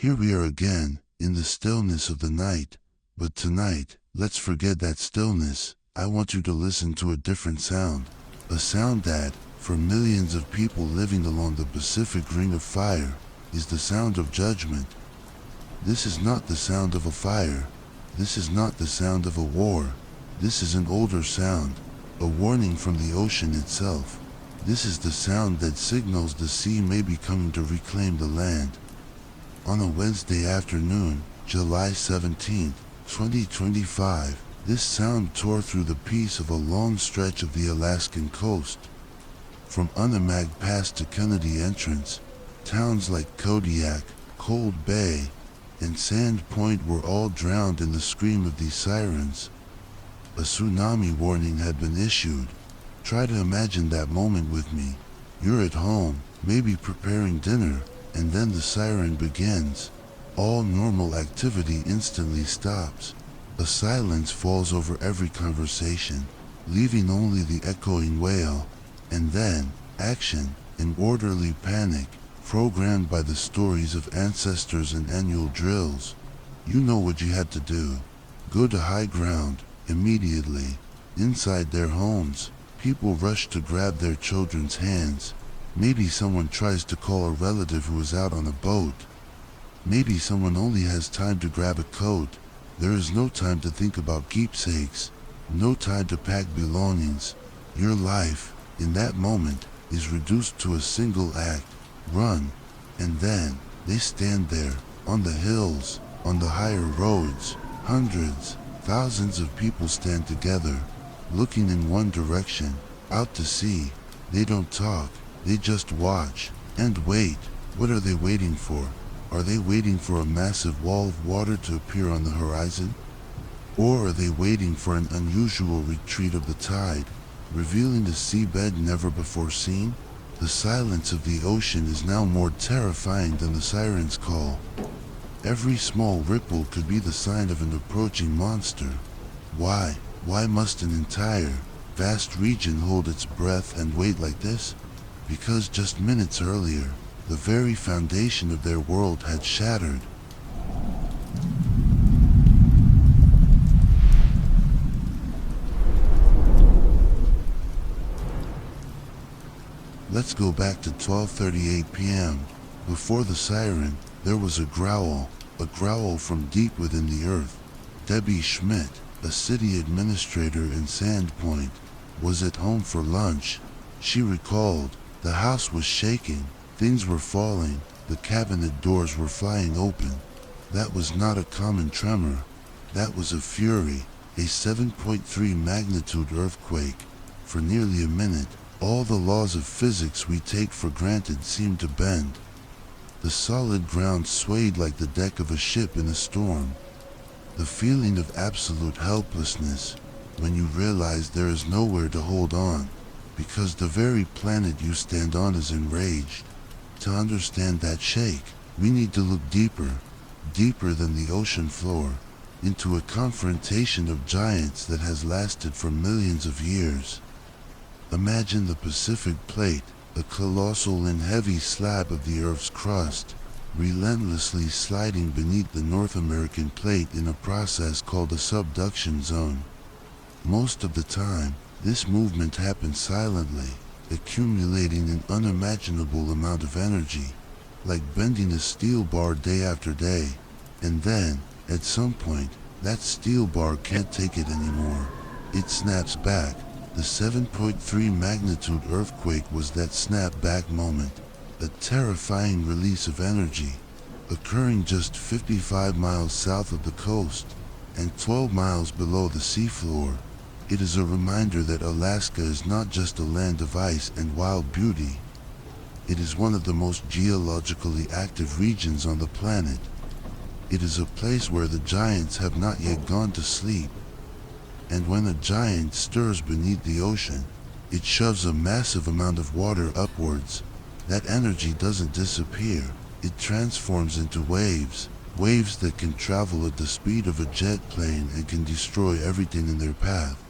Here we are again, in the stillness of the night. But tonight, let's forget that stillness. I want you to listen to a different sound. A sound that, for millions of people living along the Pacific Ring of Fire, is the sound of judgment. This is not the sound of a fire. This is not the sound of a war. This is an older sound, a warning from the ocean itself. This is the sound that signals the sea may be coming to reclaim the land. On a Wednesday afternoon, July 17, 2025, this sound tore through the peace of a long stretch of the Alaskan coast. From Unamag Pass to Kennedy Entrance, towns like Kodiak, Cold Bay, and Sand Point were all drowned in the scream of these sirens. A tsunami warning had been issued. Try to imagine that moment with me. You're at home, maybe preparing dinner, and then the siren begins. All normal activity instantly stops. A silence falls over every conversation, leaving only the echoing wail. And then, action, an orderly panic, programmed by the stories of ancestors and annual drills. You know what you had to do. Go to high ground, immediately. Inside their homes, people rush to grab their children's hands. Maybe someone tries to call a relative who is out on a boat. Maybe someone only has time to grab a coat. There is no time to think about keepsakes, no time to pack belongings. Your life, in that moment, is reduced to a single act: run. And then, they stand there, on the hills, on the higher roads. Hundreds, thousands of people stand together, looking in one direction, out to sea. They don't talk, they just watch, and wait. What are they waiting for? Are they waiting for a massive wall of water to appear on the horizon? Or are they waiting for an unusual retreat of the tide, revealing a seabed never before seen? The silence of the ocean is now more terrifying than the siren's call. Every small ripple could be the sign of an approaching monster. Why? Why must an entire, vast region hold its breath and wait like this? Because just minutes earlier, the very foundation of their world had shattered. Let's go back to 12:38 p.m. Before the siren, there was a growl from deep within the earth. Debbie Schmidt, a city administrator in Sandpoint, was at home for lunch. She recalled, the house was shaking, things were falling, the cabinet doors were flying open. That was not a common tremor. That was a fury, a 7.3 magnitude earthquake. For nearly a minute, all the laws of physics we take for granted seemed to bend. The solid ground swayed like the deck of a ship in a storm. The feeling of absolute helplessness, when you realize there is nowhere to hold on, because the very planet you stand on is enraged. To understand that shake, we need to look deeper, deeper than the ocean floor, into a confrontation of giants that has lasted for millions of years. Imagine the Pacific Plate, a colossal and heavy slab of the Earth's crust, relentlessly sliding beneath the North American plate in a process called a subduction zone. Most of the time, this movement happens silently, accumulating an unimaginable amount of energy, like bending a steel bar day after day. And then, at some point, that steel bar can't take it anymore. It snaps back. The 7.3 magnitude earthquake was that snap-back moment, a terrifying release of energy, occurring just 55 miles south of the coast and 12 miles below the seafloor. It is a reminder that Alaska is not just a land of ice and wild beauty. It is one of the most geologically active regions on the planet. It is a place where the giants have not yet gone to sleep. And when a giant stirs beneath the ocean, it shoves a massive amount of water upwards. That energy doesn't disappear. It transforms into waves, waves that can travel at the speed of a jet plane and can destroy everything in their path.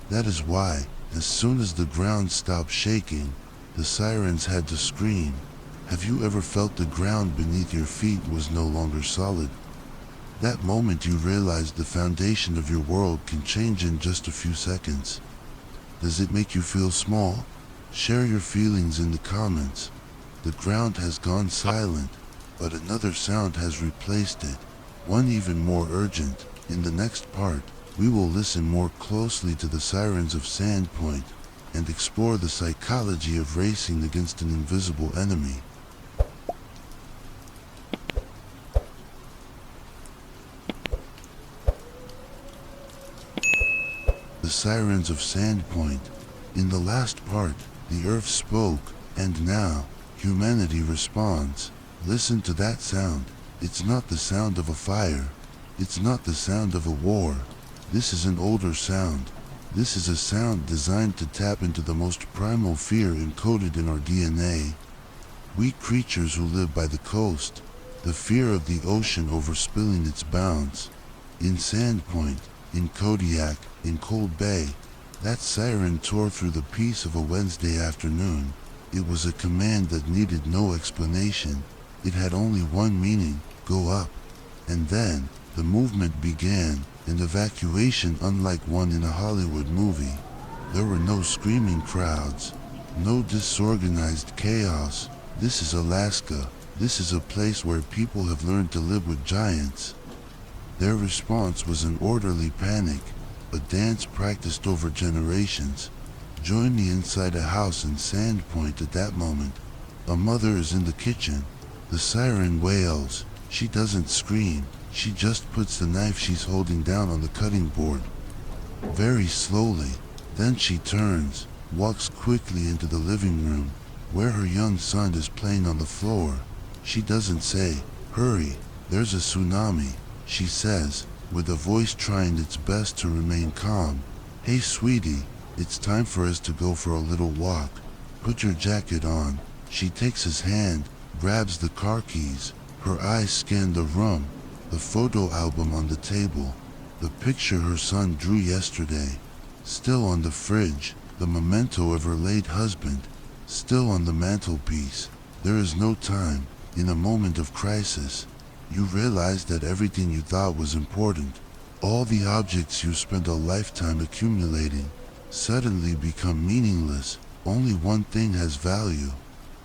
That is why, as soon as the ground stopped shaking, the sirens had to scream, Have you ever felt the ground beneath your feet was no longer solid? That moment you realize the foundation of your world can change in just a few seconds. Does it make you feel small? Share your feelings in the comments. The ground has gone silent, but another sound has replaced it, one even more urgent. In the next part, we will listen more closely to the sirens of Sandpoint and explore the psychology of racing against an invisible enemy. The Sirens of Sandpoint. In the last part, the earth spoke, and now, humanity responds. Listen to that sound. It's not the sound of a fire. It's not the sound of a war. This is an older sound. This is a sound designed to tap into the most primal fear encoded in our DNA. We creatures who live by the coast, the fear of the ocean overspilling its bounds. In Sandpoint, in Kodiak, in Cold Bay, that siren tore through the peace of a Wednesday afternoon. It was a command that needed no explanation. It had only one meaning: go up. And then, the movement began, an evacuation unlike one in a Hollywood movie. There were no screaming crowds, no disorganized chaos. This is Alaska. This is a place where people have learned to live with giants. Their response was an orderly panic, a dance practiced over generations. Join me inside a house in Sandpoint at that moment. A mother is in the kitchen. The siren wails. She doesn't scream. She just puts the knife she's holding down on the cutting board. Very slowly. Then she turns, walks quickly into the living room, where her young son is playing on the floor. She doesn't say, "Hurry, there's a tsunami," she says, with a voice trying its best to remain calm. "Hey sweetie, it's time for us to go for a little walk. Put your jacket on." She takes his hand, grabs the car keys. Her eyes scan the room, the photo album on the table, the picture her son drew yesterday, still on the fridge, the memento of her late husband, still on the mantelpiece. There is no time. In a moment of crisis, you realize that everything you thought was important, all the objects you spent a lifetime accumulating, suddenly become meaningless. Only one thing has value: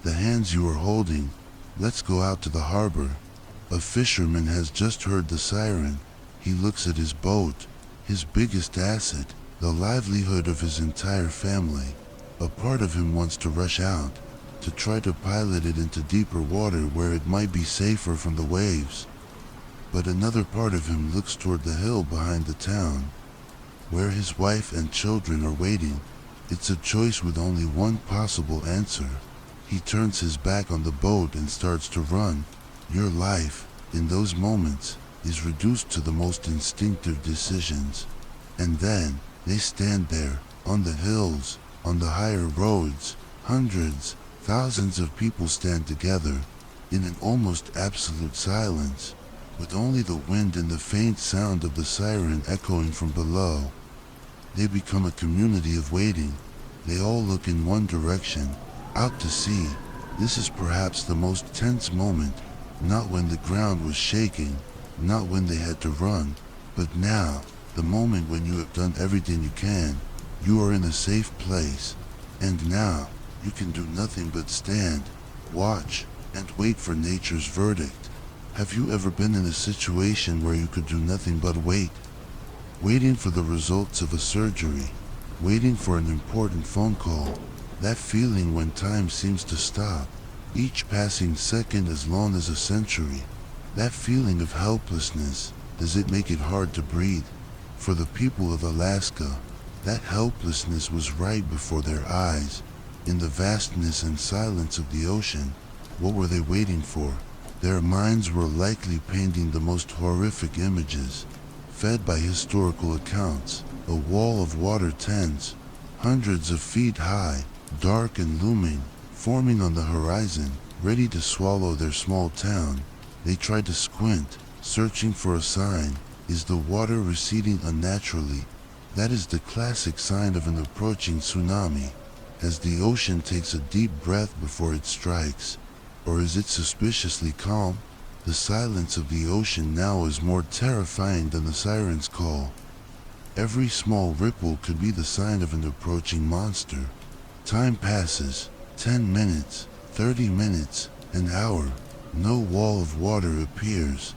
the hands you are holding. Let's go out to the harbor. A fisherman has just heard the siren. He looks at his boat, his biggest asset, the livelihood of his entire family. A part of him wants to rush out, to try to pilot it into deeper water where it might be safer from the waves. But another part of him looks toward the hill behind the town, where his wife and children are waiting. It's a choice with only one possible answer. He turns his back on the boat and starts to run. Your life, in those moments, is reduced to the most instinctive decisions. And then, they stand there, on the hills, on the higher roads. Hundreds, thousands of people stand together, in an almost absolute silence, with only the wind and the faint sound of the siren echoing from below. They become a community of waiting. They all look in one direction, out to sea. This is perhaps the most tense moment, not when the ground was shaking, not when they had to run, but now, the moment when you have done everything you can. You are in a safe place, and now, you can do nothing but stand, watch, and wait for nature's verdict. Have you ever been in a situation where you could do nothing but wait? Waiting for the results of a surgery, waiting for an important phone call, that feeling when time seems to stop, each passing second as long as a century. That feeling of helplessness, does it make it hard to breathe? For the people of Alaska, that helplessness was right before their eyes. In the vastness and silence of the ocean, what were they waiting for? Their minds were likely painting the most horrific images, fed by historical accounts. A wall of water tens, hundreds of feet high, dark and looming, forming on the horizon, ready to swallow their small town. They tried to squint, searching for a sign. Is the water receding unnaturally? That is the classic sign of an approaching tsunami, as the ocean takes a deep breath before it strikes. Or is it suspiciously calm? The silence of the ocean now is more terrifying than the siren's call. Every small ripple could be the sign of an approaching monster. Time passes, 10 minutes, 30 minutes, an hour. No wall of water appears.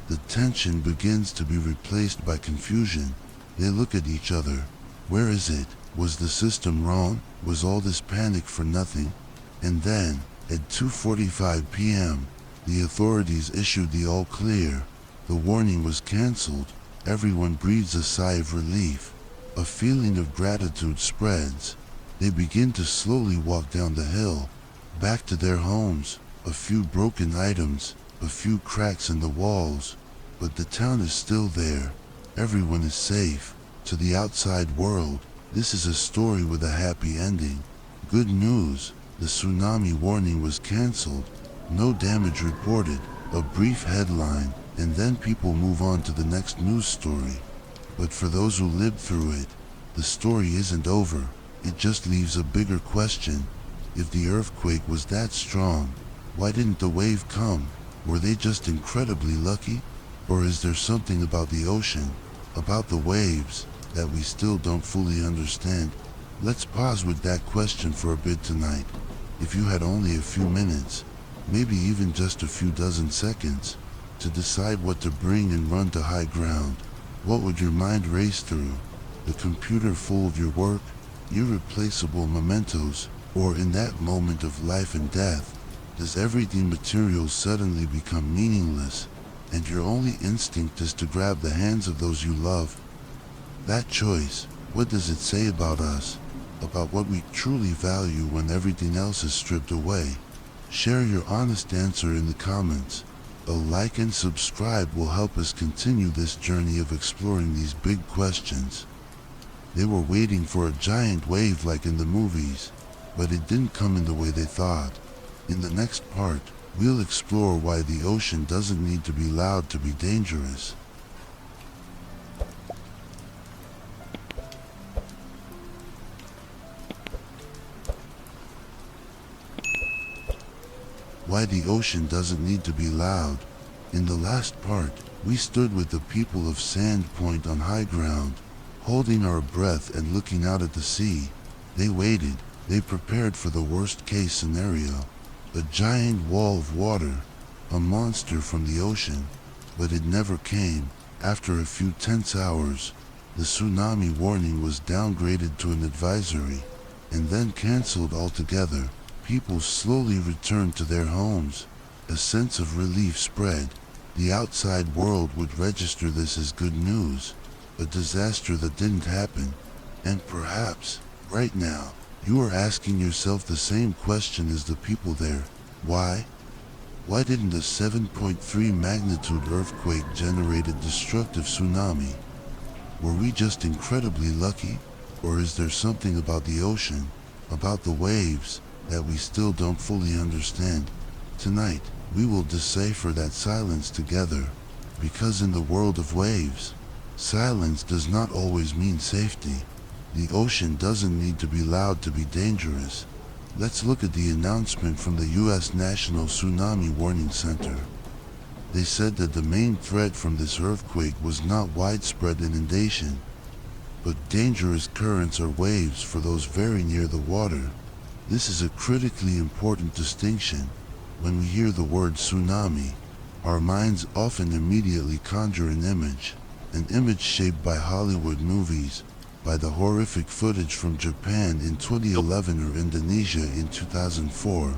The tension begins to be replaced by confusion. They look at each other. Where is it? Was the system wrong? Was all this panic for nothing? And then, at 2:45 p.m., the authorities issued the all clear. The warning was cancelled. Everyone breathes a sigh of relief. A feeling of gratitude spreads. They begin to slowly walk down the hill, back to their homes. A few broken items, a few cracks in the walls, but the town is still there. Everyone is safe. To the outside world, this is a story with a happy ending. Good news, the tsunami warning was cancelled. No damage reported. A brief headline, and then people move on to the next news story. But for those who lived through it, the story isn't over. It just leaves a bigger question. If the earthquake was that strong, why didn't the wave come? Were they just incredibly lucky? Or is there something about the ocean, about the waves, that we still don't fully understand? Let's pause with that question for a bit tonight. If you had only a few minutes, maybe even just a few dozen seconds, to decide what to bring and run to high ground, what would your mind race through? The computer full of your work, irreplaceable mementos, or in that moment of life and death, does everyday material suddenly become meaningless, and your only instinct is to grab the hands of those you love? That choice, what does it say about us? About what we truly value when everything else is stripped away? Share your honest answer in the comments. A like and subscribe will help us continue this journey of exploring these big questions. They were waiting for a giant wave like in the movies, but it didn't come in the way they thought. In the next part, we'll explore why the ocean doesn't need to be loud to be dangerous. Why the ocean doesn't need to be loud. In the last part, we stood with the people of Sand Point on high ground, holding our breath and looking out at the sea. They waited, they prepared for the worst case scenario. A giant wall of water, a monster from the ocean, but it never came. After a few tense hours, the tsunami warning was downgraded to an advisory, and then cancelled altogether. People slowly returned to their homes. A sense of relief spread. The outside world would register this as good news, a disaster that didn't happen. And perhaps, right now, you are asking yourself the same question as the people there. Why? Why didn't a 7.3 magnitude earthquake generate a destructive tsunami? Were we just incredibly lucky? Or is there something about the ocean, about the waves, that we still don't fully understand? Tonight, we will decipher that silence together, because in the world of waves, silence does not always mean safety. The ocean doesn't need to be loud to be dangerous. Let's look at the announcement from the U.S. National Tsunami Warning Center. They said that the main threat from this earthquake was not widespread inundation, but dangerous currents or waves for those very near the water. This is a critically important distinction. When we hear the word tsunami, our minds often immediately conjure an image shaped by Hollywood movies, by the horrific footage from Japan in 2011 or Indonesia in 2004.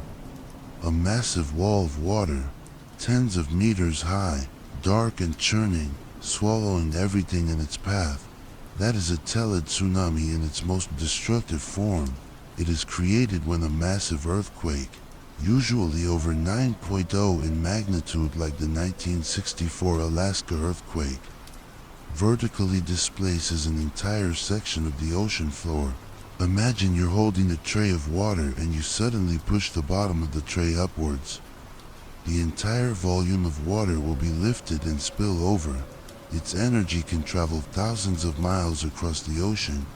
A massive wall of water, tens of meters high, dark and churning, swallowing everything in its path. That is a teled tsunami in its most destructive form. It is created when a massive earthquake, usually over 9.0 in magnitude like the 1964 Alaska earthquake, vertically displaces an entire section of the ocean floor. Imagine you're holding a tray of water and you suddenly push the bottom of the tray upwards. The entire volume of water will be lifted and spill over. Its energy can travel thousands of miles across the ocean,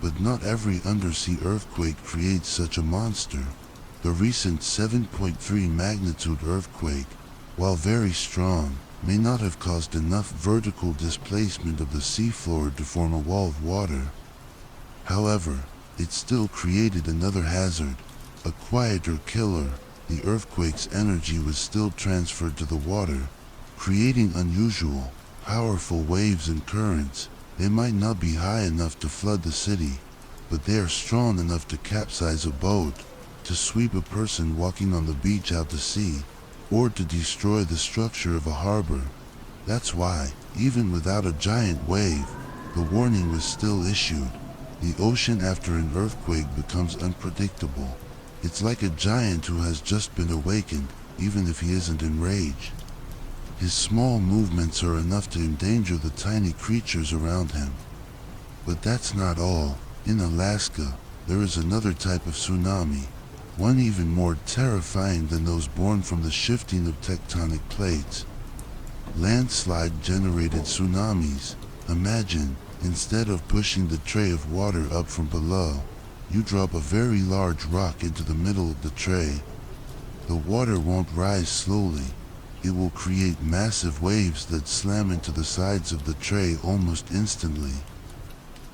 but not every undersea earthquake creates such a monster. The recent 7.3 magnitude earthquake, while very strong, may not have caused enough vertical displacement of the seafloor to form a wall of water. However, it still created another hazard, a quieter killer. The earthquake's energy was still transferred to the water, creating unusual, powerful waves and currents. They might not be high enough to flood the city, but they are strong enough to capsize a boat, to sweep a person walking on the beach out to sea, or to destroy the structure of a harbor. That's why, even without a giant wave, the warning was still issued. The ocean after an earthquake becomes unpredictable. It's like a giant who has just been awakened, even if he isn't enraged. His small movements are enough to endanger the tiny creatures around him. But that's not all. In Alaska, there is another type of tsunami, one even more terrifying than those born from the shifting of tectonic plates. Landslide-generated tsunamis. Imagine, instead of pushing the tray of water up from below, you drop a very large rock into the middle of the tray. The water won't rise slowly. It will create massive waves that slam into the sides of the tray almost instantly.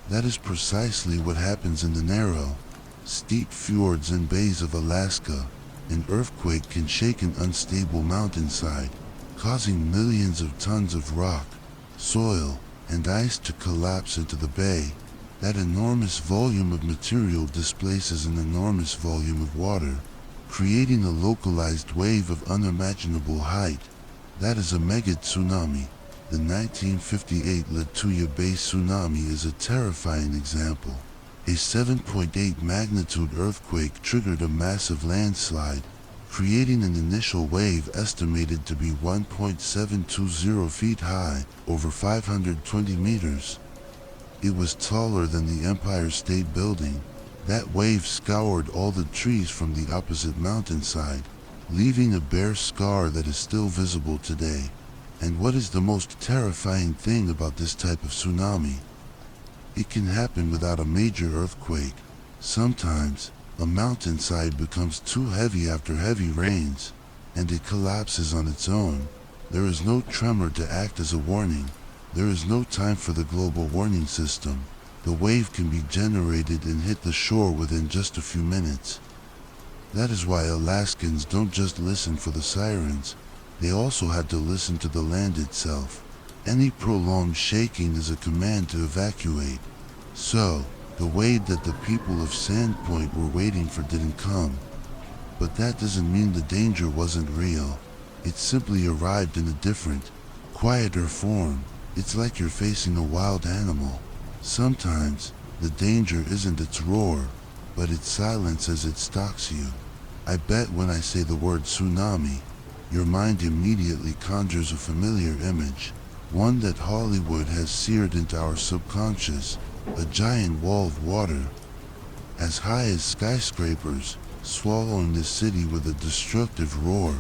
That is precisely what happens in the narrow, steep fjords and bays of Alaska. An earthquake can shake an unstable mountainside, causing millions of tons of rock, soil, and ice to collapse into the bay. That enormous volume of material displaces an enormous volume of water, creating a localized wave of unimaginable height. That is a mega tsunami. The 1958 Lituya Bay tsunami is a terrifying example. A 7.8 magnitude earthquake triggered a massive landslide, creating an initial wave estimated to be 1.720 feet high, over 520 meters. It was taller than the Empire State Building. That wave scoured all the trees from the opposite mountainside, leaving a bare scar that is still visible today. And what is the most terrifying thing about this type of tsunami? It can happen without a major earthquake. Sometimes, a mountainside becomes too heavy after heavy rains, and it collapses on its own. There is no tremor to act as a warning. There is no time for the global warning system. The wave can be generated and hit the shore within just a few minutes. That is why Alaskans don't just listen for the sirens. They also had to listen to the land itself. Any prolonged shaking is a command to evacuate. So, the wave that the people of Sandpoint were waiting for didn't come. But that doesn't mean the danger wasn't real. It simply arrived in a different, quieter form. It's like you're facing a wild animal. Sometimes, the danger isn't its roar, but its silence as it stalks you. I bet when I say the word tsunami, your mind immediately conjures a familiar image, one that Hollywood has seared into our subconscious, a giant wall of water, as high as skyscrapers, swallowing the city with a destructive roar.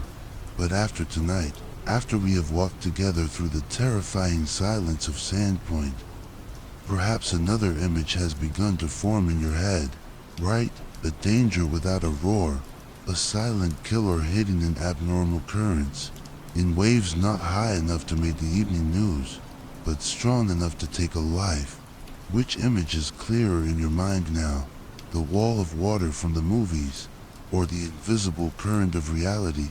But after tonight, after we have walked together through the terrifying silence of Sandpoint, perhaps another image has begun to form in your head, right? A danger without a roar, a silent killer hidden in abnormal currents, in waves not high enough to make the evening news, but strong enough to take a life. Which image is clearer in your mind now? The wall of water from the movies, or the invisible current of reality?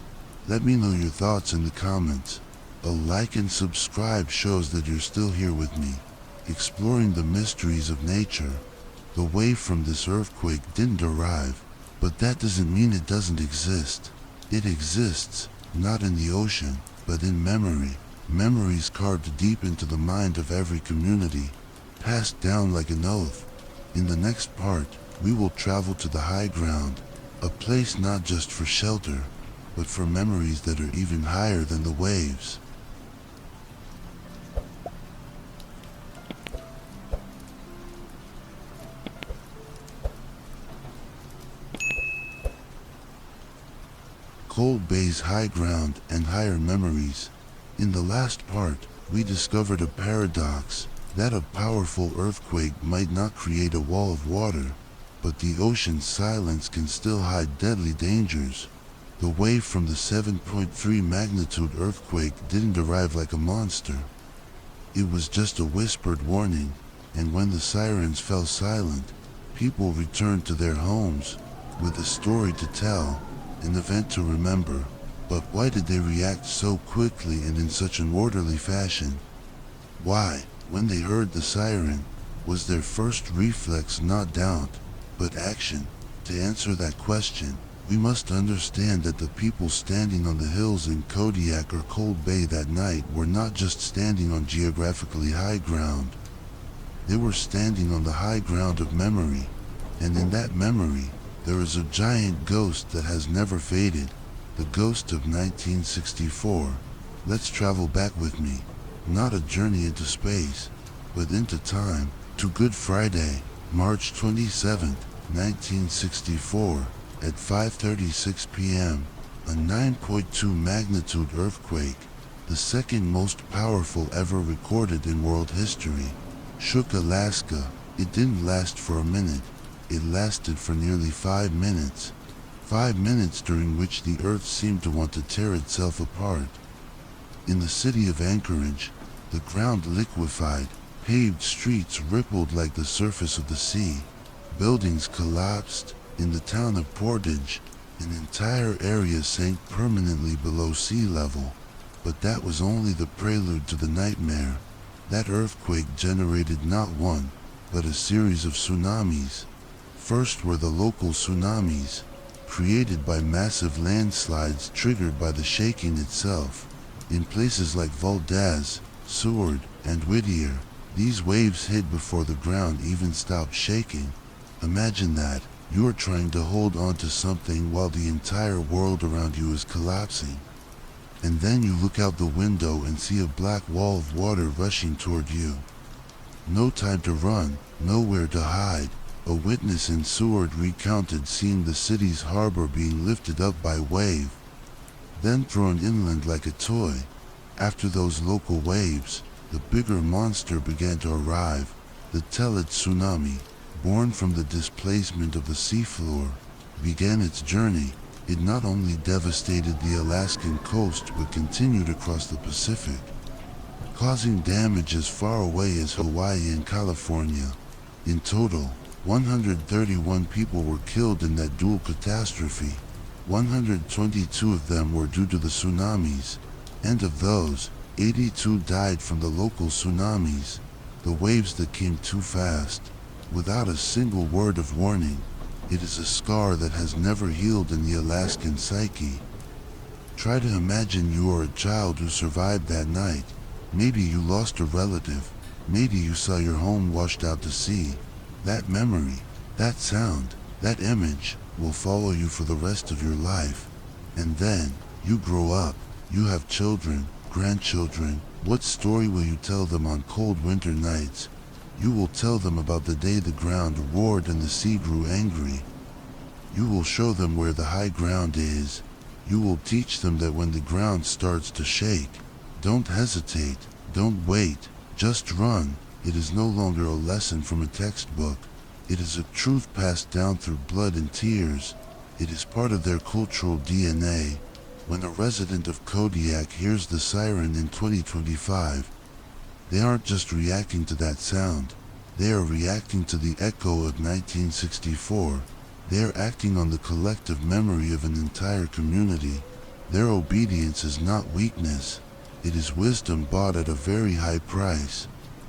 Let me know your thoughts in the comments. A like and subscribe shows that you're still here with me, exploring the mysteries of nature. The wave from this earthquake didn't arrive, but that doesn't mean it doesn't exist. It exists, not in the ocean, but in memory. Memories carved deep into the mind of every community, passed down like an oath. In the next part, we will travel to the high ground, a place not just for shelter, but for memories that are even higher than the waves. Cold Bay's high ground and higher memories. In the last part, we discovered a paradox, that a powerful earthquake might not create a wall of water, but the ocean's silence can still hide deadly dangers. The wave from the 7.3 magnitude earthquake didn't arrive like a monster. It was just a whispered warning, and when the sirens fell silent, people returned to their homes with a story to tell, an event to remember. But why did they react so quickly and in such an orderly fashion? Why, when they heard the siren, was their first reflex not doubt, but action? To answer that question, we must understand that the people standing on the hills in Kodiak or Cold Bay that night were not just standing on geographically high ground. They were standing on the high ground of memory, and in that memory, there is a giant ghost that has never faded, the ghost of 1964. Let's travel back with me, not a journey into space, but into time, to Good Friday, March 27, 1964, at 5:36 p.m., a 9.2 magnitude earthquake, the second most powerful ever recorded in world history, shook Alaska. It didn't last for a minute, it lasted for nearly 5 minutes. 5 minutes during which the earth seemed to want to tear itself apart. In the city of Anchorage, the ground liquefied, paved streets rippled like the surface of the sea, buildings collapsed. In the town of Portage, an entire area sank permanently below sea level. But that was only the prelude to the nightmare. That earthquake generated not one, but a series of tsunamis. First were the local tsunamis, created by massive landslides triggered by the shaking itself. In places like Valdez, Seward, and Whittier, these waves hit before the ground even stopped shaking. Imagine that. You are trying to hold on to something while the entire world around you is collapsing. And then you look out the window and see a black wall of water rushing toward you. No time to run, nowhere to hide. A witness in Seward recounted seeing the city's harbor being lifted up by a wave, then thrown inland like a toy. After those local waves, the bigger monster began to arrive, the tsunami. Born from the displacement of the seafloor, began its journey. It not only devastated the Alaskan coast but continued across the Pacific, causing damage as far away as Hawaii and California. In total, 131 people were killed in that dual catastrophe. 122 of them were due to the tsunamis, and of those, 82 died from the local tsunamis, the waves that came too fast. Without a single word of warning, it is a scar that has never healed in the Alaskan psyche. Try to imagine you are a child who survived that night. Maybe you lost a relative. Maybe you saw your home washed out to sea. That memory, that sound, that image will follow you for the rest of your life. And then, you grow up, you have children, grandchildren. What story will you tell them on cold winter nights? You will tell them about the day the ground roared and the sea grew angry. You will show them where the high ground is. You will teach them that when the ground starts to shake, don't hesitate, don't wait, just run. It is no longer a lesson from a textbook. It is a truth passed down through blood and tears. It is part of their cultural DNA. When a resident of Kodiak hears the siren in 2025, they aren't just reacting to that sound. They are reacting to the echo of 1964. They are acting on the collective memory of an entire community. Their obedience is not weakness. It is wisdom bought at a very high price.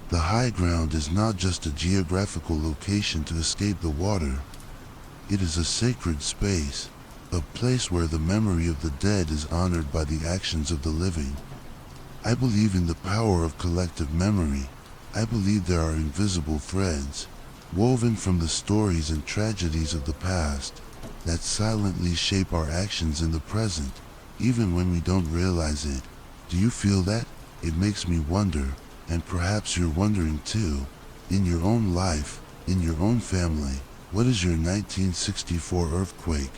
The high ground is not just a geographical location to escape the water. It is a sacred space, a place where the memory of the dead is honored by the actions of the living. I believe in the power of collective memory. I believe there are invisible threads, woven from the stories and tragedies of the past, that silently shape our actions in the present, even when we don't realize it. Do you feel that? It makes me wonder, and perhaps you're wondering too, in your own life, in your own family, what is your 1964 earthquake?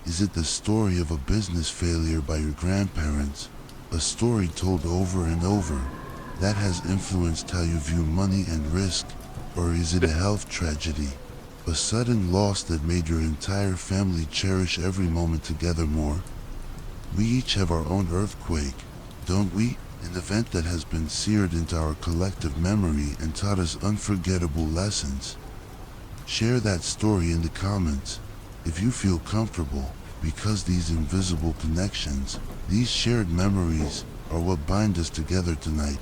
Is it the story of a business failure by your grandparents? A story told over and over that has influenced how you view money and risk? Or is it a health tragedy? A sudden loss that made your entire family cherish every moment together more? We each have our own earthquake, don't we? An event that has been seared into our collective memory and taught us unforgettable lessons. Share that story in the comments if you feel comfortable, because these invisible connections, these shared memories, are what bind us together tonight.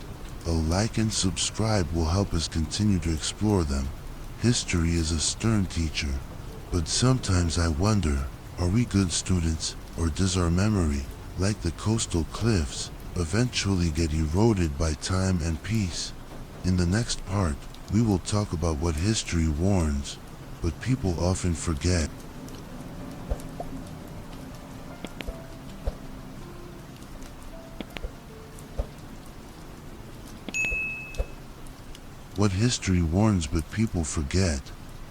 A like and subscribe will help us continue to explore them. History is a stern teacher, but sometimes I wonder, are we good students, or does our memory, like the coastal cliffs, eventually get eroded by time and peace? In the next part, we will talk about what history warns, but people often forget. What history warns but people forget.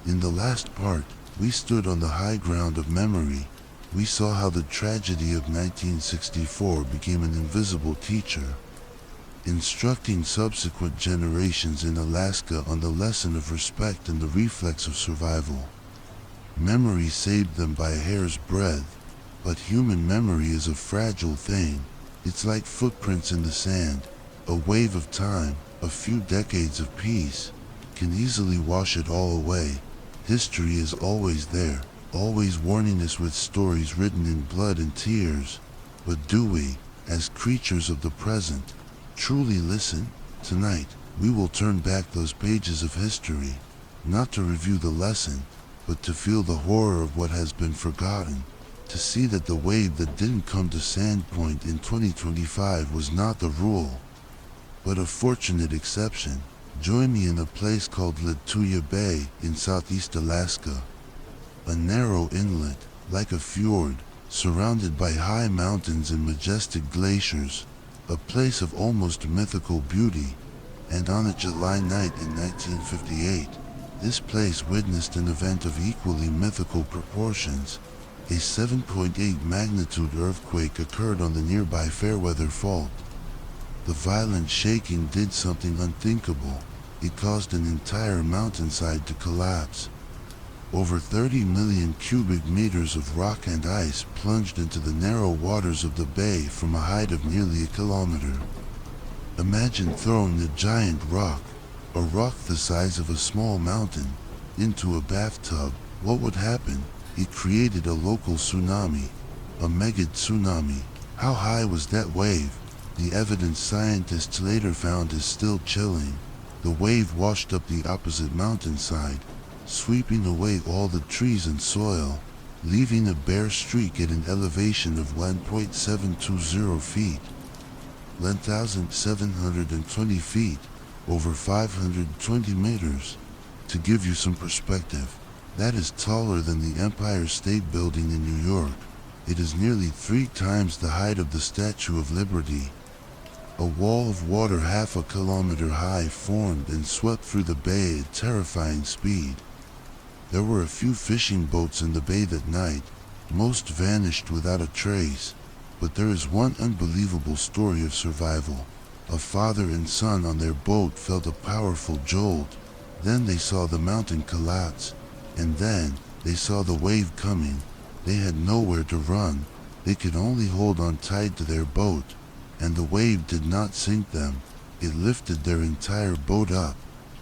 In the last part, we stood on the high ground of memory. We saw how the tragedy of 1964 became an invisible teacher, instructing subsequent generations in Alaska on the lesson of respect and the reflex of survival. Memory saved them by a hair's breadth, but human memory is a fragile thing. It's like footprints in the sand. A wave of time, a few decades of peace, can easily wash it all away. History is always there, always warning us with stories written in blood and tears. But do we, as creatures of the present, truly listen? Tonight, we will turn back those pages of history, not to review the lesson, but to feel the horror of what has been forgotten, to see that the wave that didn't come to Sandpoint in 2025 was not the rule, but a fortunate exception. Join me in a place called Lituya Bay in southeast Alaska. A narrow inlet, like a fjord, surrounded by high mountains and majestic glaciers, a place of almost mythical beauty. And on a July night in 1958, this place witnessed an event of equally mythical proportions. A 7.8 magnitude earthquake occurred on the nearby Fairweather Fault. The violent shaking did something unthinkable. It caused an entire mountainside to collapse. Over 30 million cubic meters of rock and ice plunged into the narrow waters of the bay from a height of nearly a kilometer. Imagine throwing a giant rock, a rock the size of a small mountain, into a bathtub. What would happen? It created a local tsunami, a mega tsunami. How high was that wave? The evidence scientists later found is still chilling. The wave washed up the opposite mountainside, sweeping away all the trees and soil, leaving a bare streak at an elevation of 1.720 feet, 1,720 feet, over 520 meters. To give you some perspective, that is taller than the Empire State Building in New York. It is nearly 3 times the height of the Statue of Liberty. A wall of water half a kilometer high formed and swept through the bay at terrifying speed. There were a few fishing boats in the bay that night. Most vanished without a trace, but there is one unbelievable story of survival. A father and son on their boat felt a powerful jolt. Then they saw the mountain collapse, and then they saw the wave coming. They had nowhere to run. They could only hold on tight to their boat, and the wave did not sink them. It lifted their entire boat up,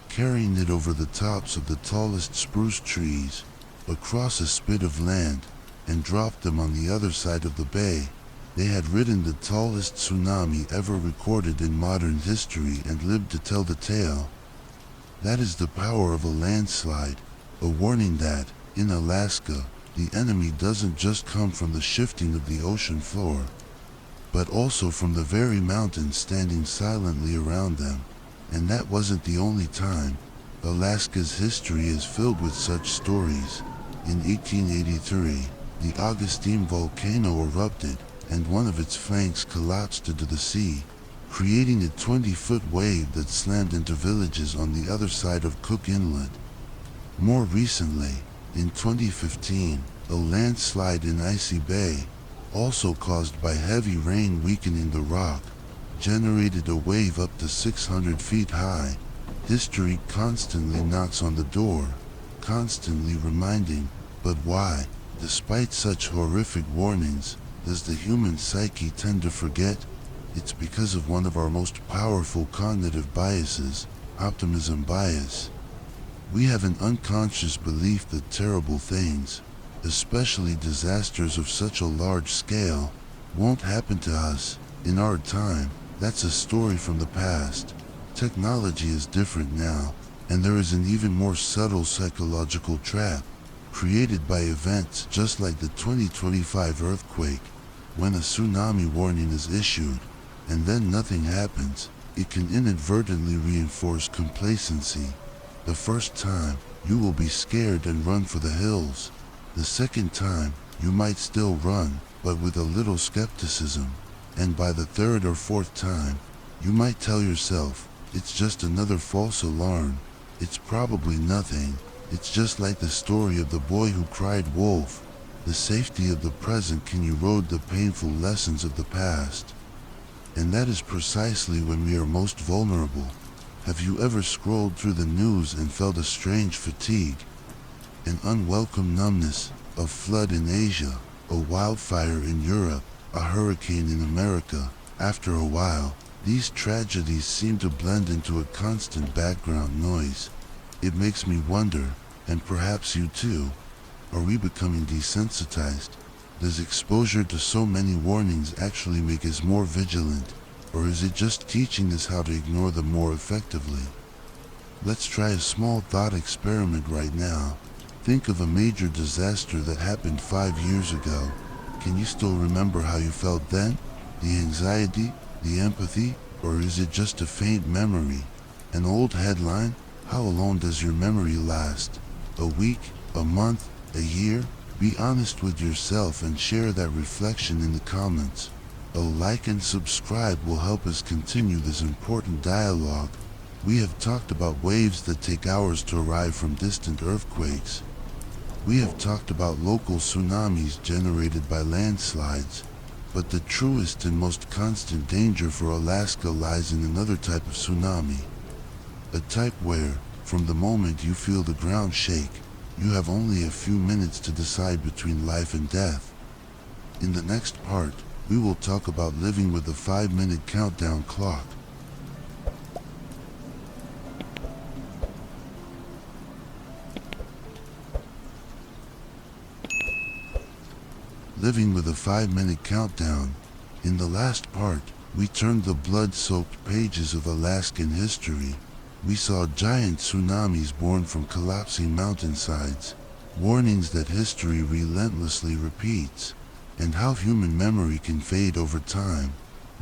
carrying it over the tops of the tallest spruce trees, across a spit of land, and dropped them on the other side of the bay. They had ridden the tallest tsunami ever recorded in modern history and lived to tell the tale. That is the power of a landslide, a warning that, in Alaska, the enemy doesn't just come from the shifting of the ocean floor, but also from the very mountains standing silently around them. And that wasn't the only time. Alaska's history is filled with such stories. In 1883, the Augustine volcano erupted, and one of its flanks collapsed into the sea, creating a 20-foot wave that slammed into villages on the other side of Cook Inlet. More recently, in 2015, a landslide in Icy Bay, also caused by heavy rain weakening the rock, generated a wave up to 600 feet high. History constantly knocks on the door, constantly reminding, but why, despite such horrific warnings, does the human psyche tend to forget? It's because of one of our most powerful cognitive biases, optimism bias. We have an unconscious belief that terrible things, especially disasters of such a large scale, won't happen to us in our time. That's a story from the past. Technology is different now, and there is an even more subtle psychological trap created by events just like the 2025 earthquake. When a tsunami warning is issued, and then nothing happens, it can inadvertently reinforce complacency. The first time, you will be scared and run for the hills. The second time, you might still run, but with a little skepticism. And by the third or fourth time, you might tell yourself, it's just another false alarm. It's probably nothing. It's just like the story of the boy who cried wolf. The safety of the present can erode the painful lessons of the past. And that is precisely when we are most vulnerable. Have you ever scrolled through the news and felt a strange fatigue? An unwelcome numbness, a flood in Asia, a wildfire in Europe, a hurricane in America. After a while, these tragedies seem to blend into a constant background noise. It makes me wonder, and perhaps you too, are we becoming desensitized? Does exposure to so many warnings actually make us more vigilant, or is it just teaching us how to ignore them more effectively? Let's try a small thought experiment right now. Think of a major disaster that happened 5 years ago. Can you still remember how you felt then? The anxiety, the empathy, or is it just a faint memory? An old headline? How long does your memory last? A week? A month? A year? Be honest with yourself and share that reflection in the comments. A like and subscribe will help us continue this important dialogue. We have talked about waves that take hours to arrive from distant earthquakes. We have talked about local tsunamis generated by landslides. But the truest and most constant danger for Alaska lies in another type of tsunami. A type where, from the moment you feel the ground shake, you have only a few minutes to decide between life and death. In the next part, we will talk about living with a 5-minute countdown clock. Living with a 5-minute countdown. In the last part, we turned the blood-soaked pages of Alaskan history. We saw giant tsunamis born from collapsing mountainsides, warnings that history relentlessly repeats, and how human memory can fade over time.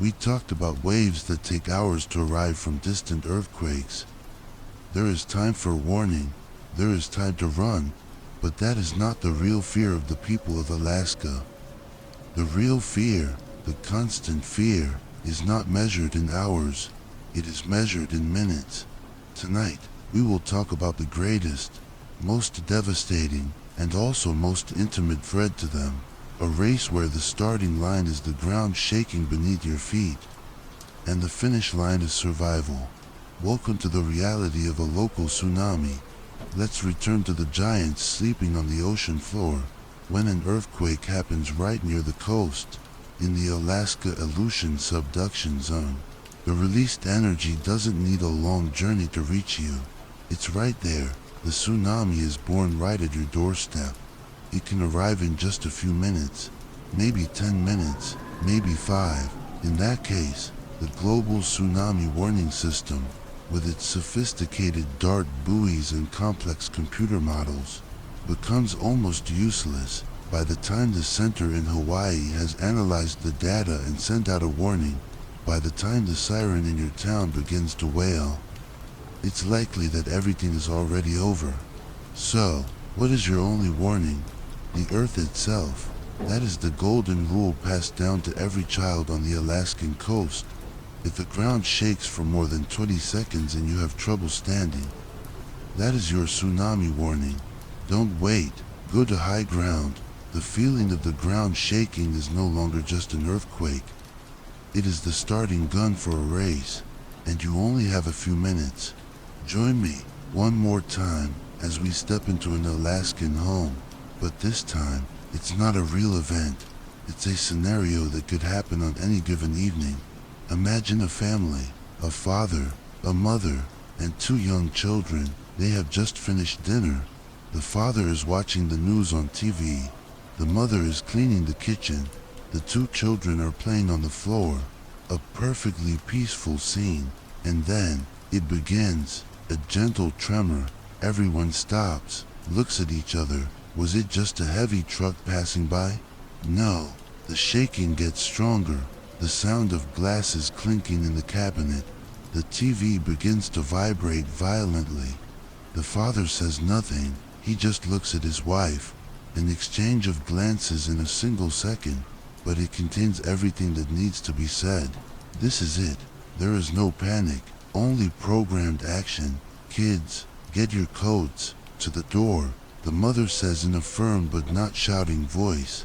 We talked about waves that take hours to arrive from distant earthquakes. There is time for warning, there is time to run, but that is not the real fear of the people of Alaska. The real fear, the constant fear, is not measured in hours, it is measured in minutes. Tonight, we will talk about the greatest, most devastating, and also most intimate threat to them. A race where the starting line is the ground shaking beneath your feet, and the finish line is survival. Welcome to the reality of a local tsunami. Let's return to the giants sleeping on the ocean floor. When an earthquake happens right near the coast, in the Alaska Aleutian subduction zone, the released energy doesn't need a long journey to reach you. It's right there. The tsunami is born right at your doorstep. It can arrive in just a few minutes, maybe 10 minutes, maybe 5. In that case, the global tsunami warning system, with its sophisticated dart buoys and complex computer models, becomes almost useless by the time the center in Hawaii has analyzed the data and sent out a warning. By the time the siren in your town begins to wail, it's likely that everything is already over. So, what is your only warning? The Earth itself. That is the golden rule passed down to every child on the Alaskan coast. If the ground shakes for more than 20 seconds and you have trouble standing, that is your tsunami warning. Don't wait. Go to high ground. The feeling of the ground shaking is no longer just an earthquake. It is the starting gun for a race, and you only have a few minutes. Join me, one more time, as we step into an Alaskan home. But this time, it's not a real event. It's a scenario that could happen on any given evening. Imagine a family, a father, a mother, and 2 young children. They have just finished dinner. The father is watching the news on TV. The mother is cleaning the kitchen. The 2 children are playing on the floor. A perfectly peaceful scene. And then, it begins. A gentle tremor. Everyone stops, looks at each other. Was it just a heavy truck passing by? No. The shaking gets stronger. The sound of glasses clinking in the cabinet. The TV begins to vibrate violently. The father says nothing. He just looks at his wife. An exchange of glances in a single second, but it contains everything that needs to be said. This is it. There is no panic, only programmed action. Kids, get your coats. To the door, the mother says in a firm but not shouting voice.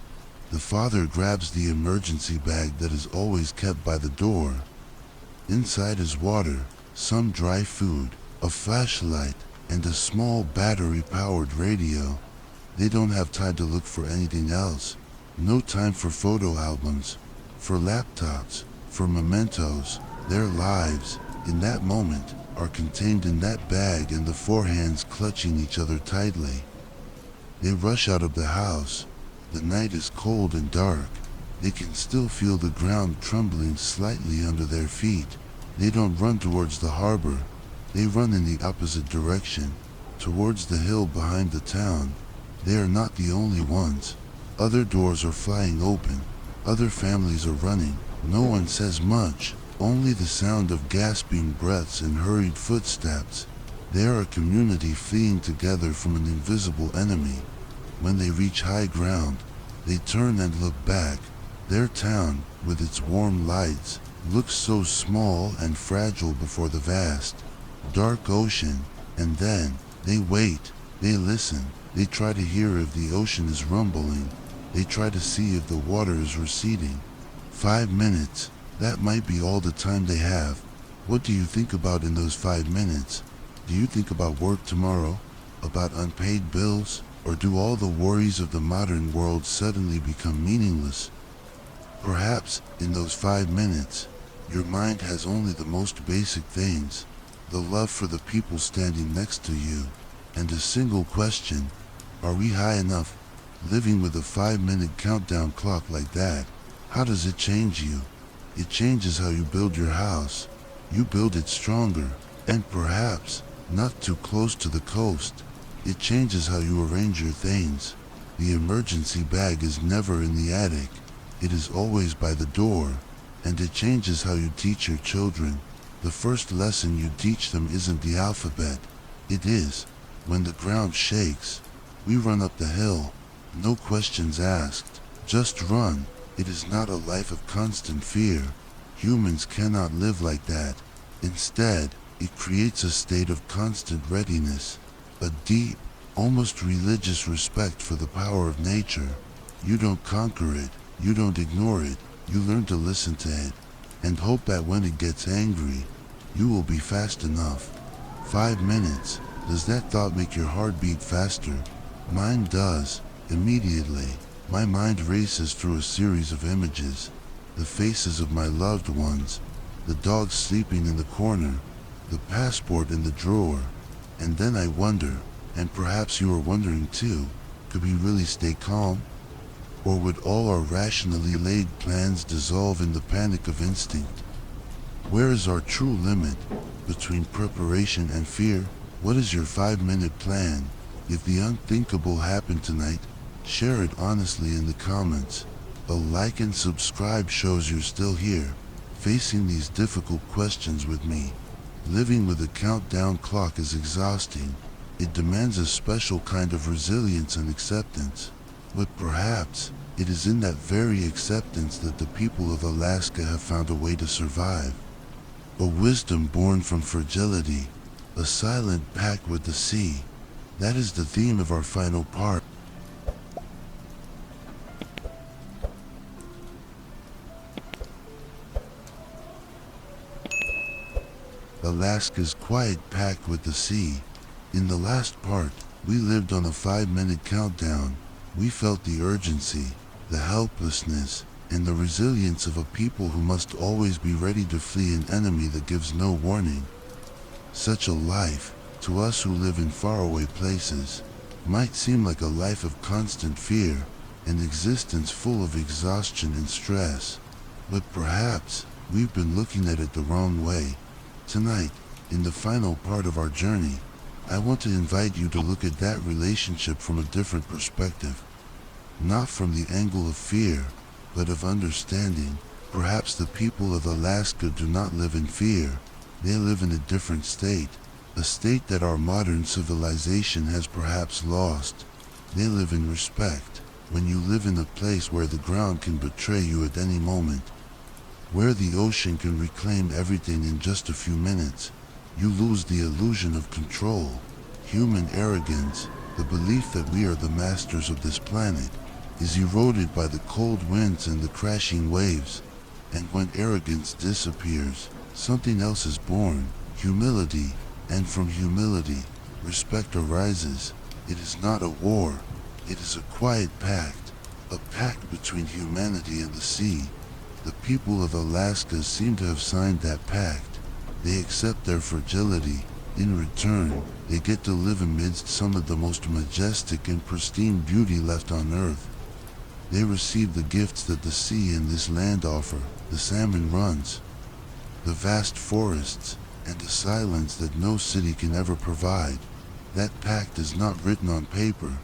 The father grabs the emergency bag that is always kept by the door. Inside is water, some dry food, a flashlight, and a small battery-powered radio. They don't have time to look for anything else. No time for photo albums, for laptops, for mementos. Their lives, in that moment, are contained in that bag and the 4 hands clutching each other tightly. They rush out of the house. The night is cold and dark. They can still feel the ground trembling slightly under their feet. They don't run towards the harbor. They run in the opposite direction, towards the hill behind the town. They are not the only ones. Other doors are flying open. Other families are running. No one says much, only the sound of gasping breaths and hurried footsteps. They are a community fleeing together from an invisible enemy. When they reach high ground, they turn and look back. Their town, with its warm lights, looks so small and fragile before the vast, dark ocean. And then, they wait, they listen, they try to hear if the ocean is rumbling. They try to see if the water is receding. 5 minutes, that might be all the time they have. What do you think about in those 5 minutes? Do you think about work tomorrow? About unpaid bills? Or do all the worries of the modern world suddenly become meaningless? Perhaps, in those 5 minutes, your mind has only the most basic things, the love for the people standing next to you, and a single question: are we high enough? Living with a 5-minute countdown clock like that, how does it change you? It changes how you build your house. You build it stronger, and perhaps, not too close to the coast. It changes how you arrange your things. The emergency bag is never in the attic. It is always by the door. And it changes how you teach your children. The first lesson you teach them isn't the alphabet. It is, when the ground shakes, we run up the hill. No questions asked. Just run. It is not a life of constant fear. Humans cannot live like that. Instead, it creates a state of constant readiness. A deep, almost religious respect for the power of nature. You don't conquer it, you don't ignore it, you learn to listen to it, and hope that when it gets angry, you will be fast enough. 5 minutes, does that thought make your heart beat faster? Mine does, immediately. My mind races through a series of images, the faces of my loved ones, the dog sleeping in the corner, the passport in the drawer. And then I wonder, and perhaps you are wondering too, could we really stay calm? Or would all our rationally laid plans dissolve in the panic of instinct? Where is our true limit between preparation and fear? What is your 5-minute plan? If the unthinkable happened tonight, share it honestly in the comments. A like and subscribe shows you're still here, facing these difficult questions with me. Living with a countdown clock is exhausting. It demands a special kind of resilience and acceptance. But perhaps, it is in that very acceptance that the people of Alaska have found a way to survive. A wisdom born from fragility, a silent pact with the sea. That is the theme of our final part. Alaska's quiet pact with the sea. In the last part, we lived on a 5-minute countdown. We felt the urgency, the helplessness, and the resilience of a people who must always be ready to flee an enemy that gives no warning. Such a life, to us who live in faraway places, might seem like a life of constant fear, an existence full of exhaustion and stress. But perhaps we've been looking at it the wrong way. Tonight, in the final part of our journey, I want to invite you to look at that relationship from a different perspective. Not from the angle of fear, but of understanding. Perhaps the people of Alaska do not live in fear. They live in a different state, a state that our modern civilization has perhaps lost. They live in respect. When you live in a place where the ground can betray you at any moment, where the ocean can reclaim everything in just a few minutes, you lose the illusion of control. Human arrogance, the belief that we are the masters of this planet, is eroded by the cold winds and the crashing waves. And when arrogance disappears, something else is born, humility, and from humility, respect arises. It is not a war, it is a quiet pact, a pact between humanity and the sea. The people of Alaska seem to have signed that pact. They accept their fragility. In return, they get to live amidst some of the most majestic and pristine beauty left on Earth. They receive the gifts that the sea and this land offer, the salmon runs, the vast forests, and the silence that no city can ever provide. That pact is not written on paper.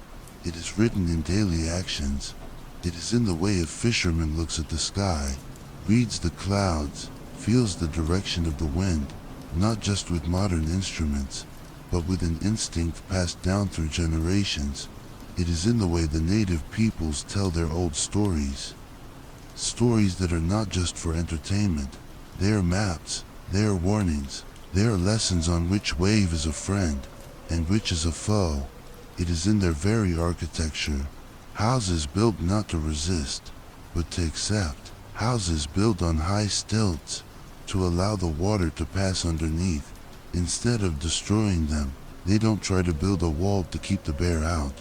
It is written in daily actions. It is in the way a fisherman looks at the sky, reads the clouds, feels the direction of the wind, not just with modern instruments, but with an instinct passed down through generations. It is in the way the native peoples tell their old stories. Stories that are not just for entertainment. They are maps, they are warnings, they are lessons on which wave is a friend, and which is a foe. It is in their very architecture. Houses built not to resist, but to accept. Houses built on high stilts, to allow the water to pass underneath. Instead of destroying them, they don't try to build a wall to keep the bear out.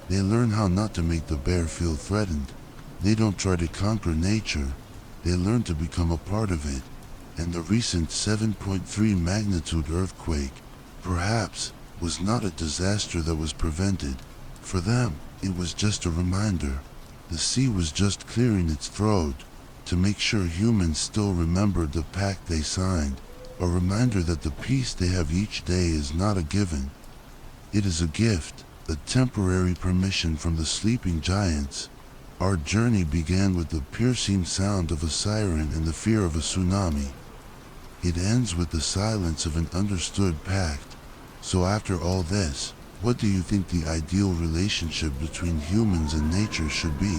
They learn how not to make the bear feel threatened. They don't try to conquer nature. They learn to become a part of it. And the recent 7.3 magnitude earthquake, perhaps, was not a disaster that was prevented. For them, it was just a reminder. The sea was just clearing its throat to make sure humans still remembered the pact they signed. A reminder that the peace they have each day is not a given. It is a gift, a temporary permission from the sleeping giants. Our journey began with the piercing sound of a siren and the fear of a tsunami. It ends with the silence of an understood pact. So after all this, what do you think the ideal relationship between humans and nature should be?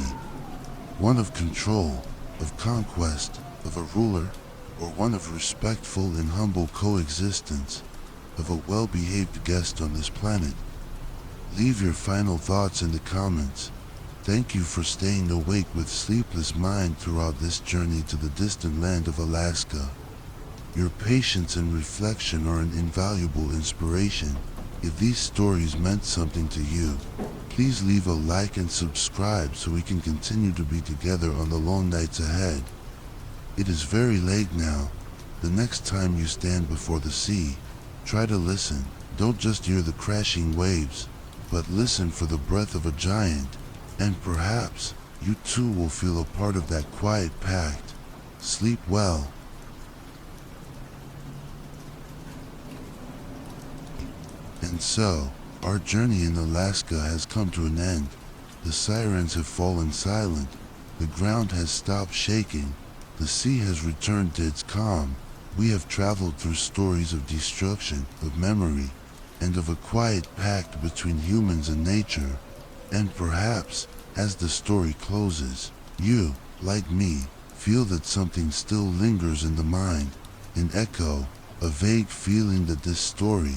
One of control, of conquest, of a ruler, or one of respectful and humble coexistence, of a well-behaved guest on this planet? Leave your final thoughts in the comments. Thank you for staying awake with Sleepless Mind throughout this journey to the distant land of Alaska. Your patience and reflection are an invaluable inspiration. If these stories meant something to you, please leave a like and subscribe so we can continue to be together on the long nights ahead. It is very late now. The next time you stand before the sea, try to listen. Don't just hear the crashing waves, but listen for the breath of a giant. And perhaps, you too will feel a part of that quiet pact. Sleep well. And so, our journey in Alaska has come to an end. The sirens have fallen silent. The ground has stopped shaking. The sea has returned to its calm. We have traveled through stories of destruction, of memory, and of a quiet pact between humans and nature. And perhaps, as the story closes, you, like me, feel that something still lingers in the mind, an echo, a vague feeling that this story,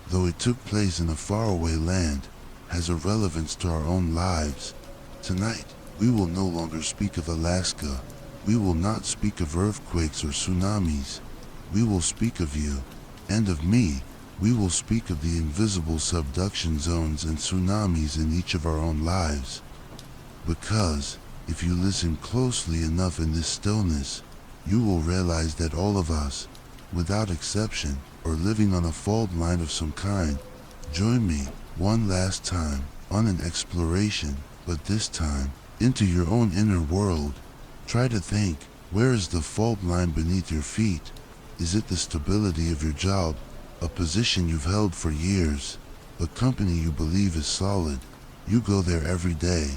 though it took place in a faraway land, has a relevance to our own lives. Tonight, we will no longer speak of Alaska. We will not speak of earthquakes or tsunamis. We will speak of you, and of me, We will speak of the invisible subduction zones and tsunamis in each of our own lives. Because, if you listen closely enough in this stillness, you will realize that all of us, without exception, are living on a fault line of some kind. Join me, one last time, on an exploration, but this time, into your own inner world. Try to think, where is the fault line beneath your feet? Is it the stability of your job, a position you've held for years, a company you believe is solid? You go there every day,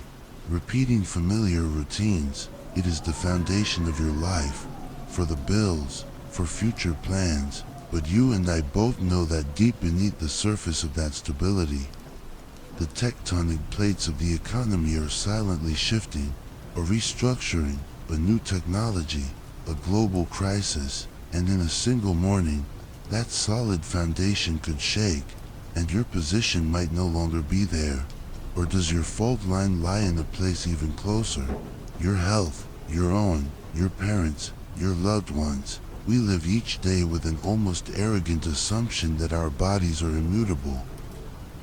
repeating familiar routines. It is the foundation of your life, for the bills, for future plans. But you and I both know that deep beneath the surface of that stability, the tectonic plates of the economy are silently shifting, a restructuring, a new technology, a global crisis, and in a single morning, that solid foundation could shake, and your position might no longer be there. Or does your fault line lie in a place even closer? Your health, your own, your parents, your loved ones. We live each day with an almost arrogant assumption that our bodies are immutable.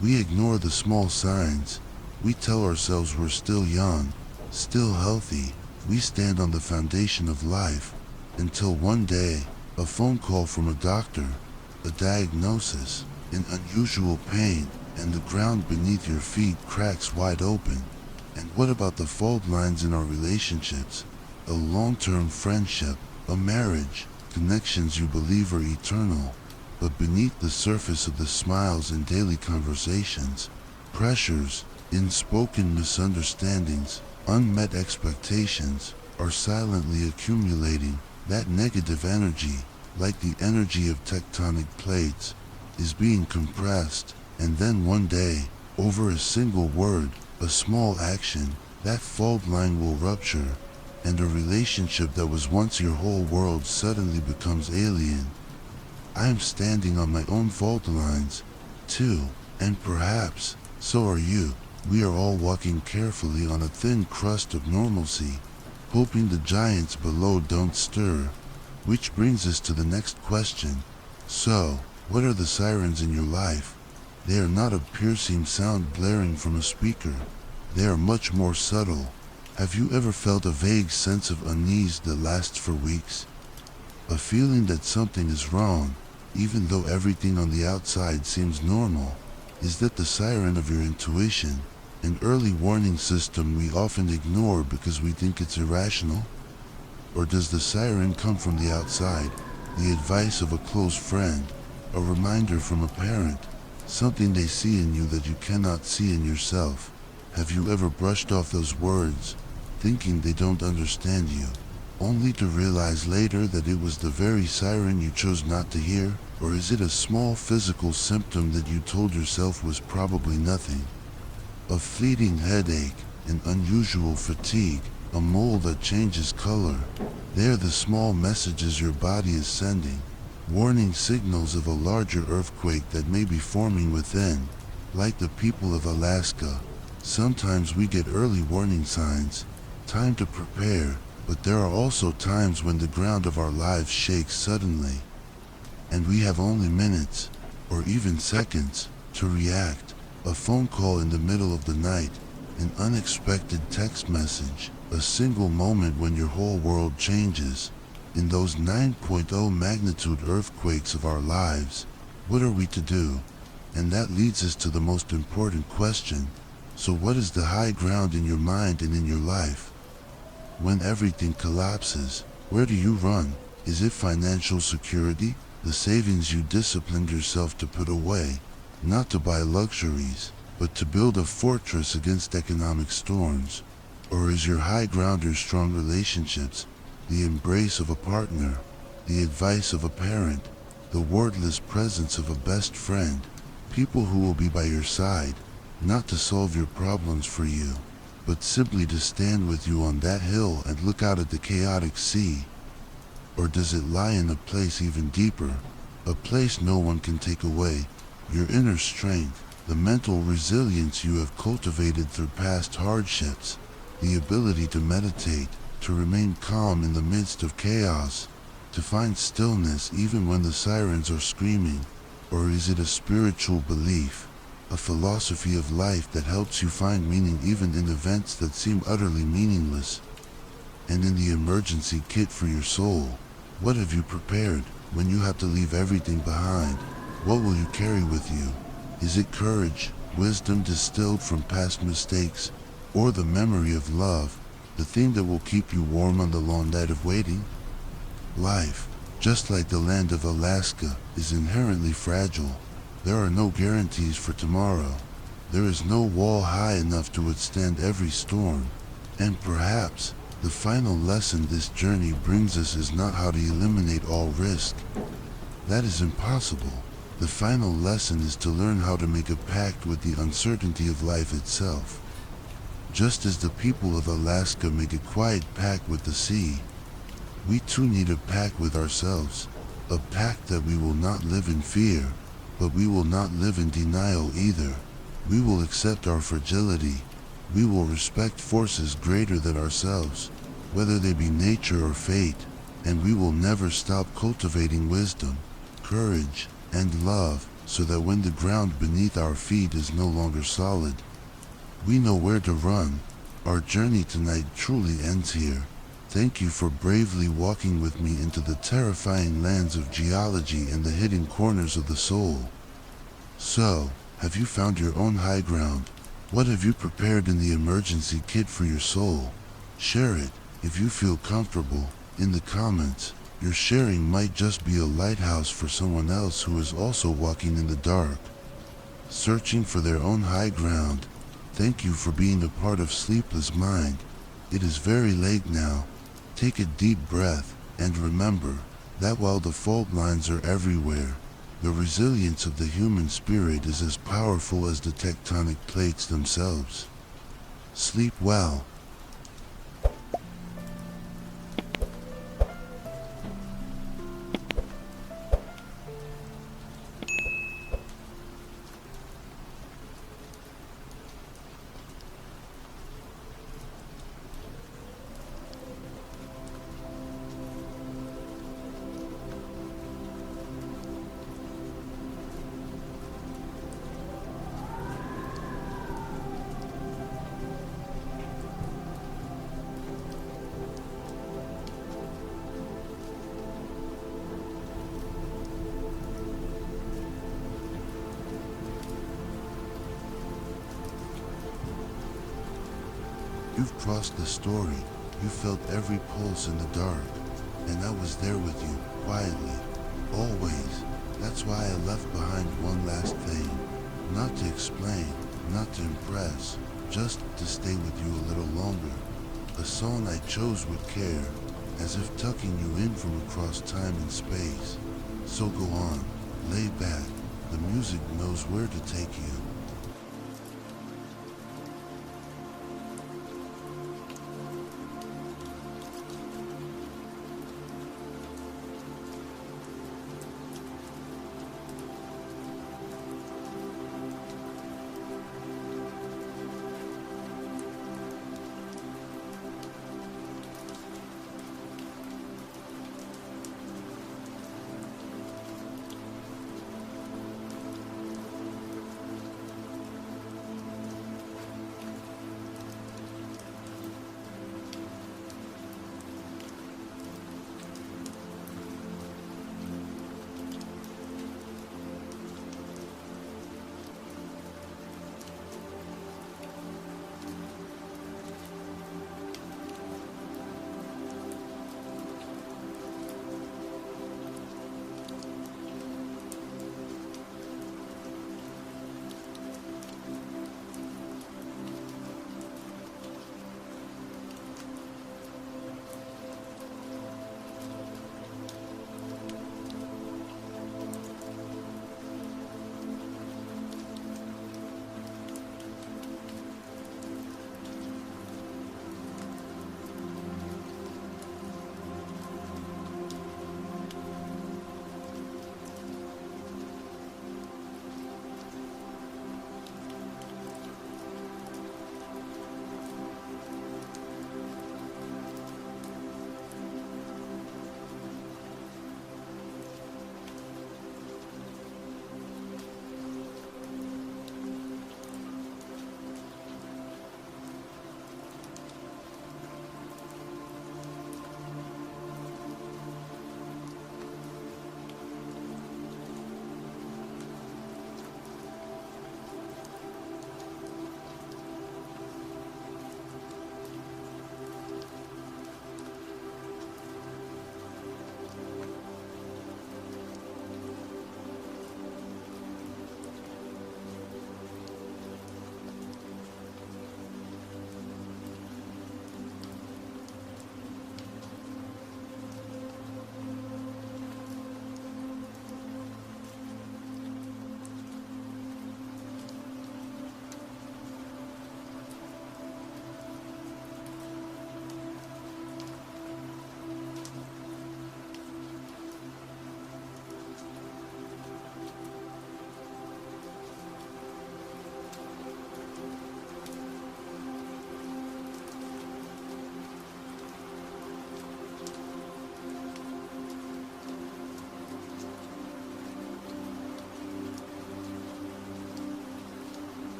We ignore the small signs. We tell ourselves we're still young, still healthy. We stand on the foundation of life, until one day, a phone call from a doctor, a diagnosis, an unusual pain, and the ground beneath your feet cracks wide open. And what about the fault lines in our relationships? A long-term friendship, a marriage, connections you believe are eternal, but beneath the surface of the smiles and daily conversations, pressures, unspoken misunderstandings, unmet expectations, are silently accumulating. That negative energy, like the energy of tectonic plates, is being compressed, and then one day, over a single word, a small action, that fault line will rupture, and a relationship that was once your whole world suddenly becomes alien. I am standing on my own fault lines, too, and perhaps, so are you. We are all walking carefully on a thin crust of normalcy, hoping the giants below don't stir. Which brings us to the next question. So, what are the sirens in your life? They are not a piercing sound blaring from a speaker. They are much more subtle. Have you ever felt a vague sense of unease that lasts for weeks? A feeling that something is wrong, even though everything on the outside seems normal? Is that the siren of your intuition, an early warning system we often ignore because we think it's irrational? Or does the siren come from the outside, the advice of a close friend, a reminder from a parent, something they see in you that you cannot see in yourself? Have you ever brushed off those words, thinking they don't understand you, only to realize later that it was the very siren you chose not to hear? Or is it a small physical symptom that you told yourself was probably nothing? A fleeting headache, an unusual fatigue, a mole that changes color. They are the small messages your body is sending, warning signals of a larger earthquake that may be forming within. Like the people of Alaska, sometimes we get early warning signs, time to prepare, but there are also times when the ground of our lives shakes suddenly, and we have only minutes, or even seconds, to react. A phone call in the middle of the night, an unexpected text message, a single moment when your whole world changes. In those 9.0 magnitude earthquakes of our lives, what are we to do? And that leads us to the most important question. So what is the high ground in your mind and in your life? When everything collapses, where do you run? Is it financial security, the savings you disciplined yourself to put away? Not to buy luxuries, but to build a fortress against economic storms? Or is your high ground your strong relationships, the embrace of a partner, the advice of a parent, the wordless presence of a best friend, people who will be by your side, not to solve your problems for you, but simply to stand with you on that hill and look out at the chaotic sea? Or does it lie in a place even deeper, a place no one can take away? Your inner strength, the mental resilience you have cultivated through past hardships, the ability to meditate, to remain calm in the midst of chaos, to find stillness even when the sirens are screaming. Or is it a spiritual belief, a philosophy of life that helps you find meaning even in events that seem utterly meaningless? And in the emergency kit for your soul, what have you prepared when you have to leave everything behind? What will you carry with you? Is it courage, wisdom distilled from past mistakes, or the memory of love, the thing that will keep you warm on the long night of waiting? Life, just like the land of Alaska, is inherently fragile. There are no guarantees for tomorrow. There is no wall high enough to withstand every storm. And perhaps, the final lesson this journey brings us is not how to eliminate all risk. That is impossible. The final lesson is to learn how to make a pact with the uncertainty of life itself. Just as the people of Alaska make a quiet pact with the sea, we too need a pact with ourselves, a pact that we will not live in fear, but we will not live in denial either. We will accept our fragility. We will respect forces greater than ourselves, whether they be nature or fate, and we will never stop cultivating wisdom, courage, and love, so that when the ground beneath our feet is no longer solid, we know where to run. Our journey tonight truly ends here. Thank you for bravely walking with me into the terrifying lands of geology and the hidden corners of the soul. So, have you found your own high ground? What have you prepared in the emergency kit for your soul? Share it, if you feel comfortable, in the comments. Your sharing might just be a lighthouse for someone else who is also walking in the dark, searching for their own high ground. Thank you for being a part of Sleepless Mind. It is very late now. Take a deep breath, and remember that while the fault lines are everywhere, the resilience of the human spirit is as powerful as the tectonic plates themselves. Sleep well. You've crossed the story. You felt every pulse in the dark, and I was there with you, quietly, always. That's why I left behind one last thing. Not to explain, not to impress, just to stay with you a little longer. A song I chose with care, as if tucking you in from across time and space. So go on, lay back. The music knows where to take you.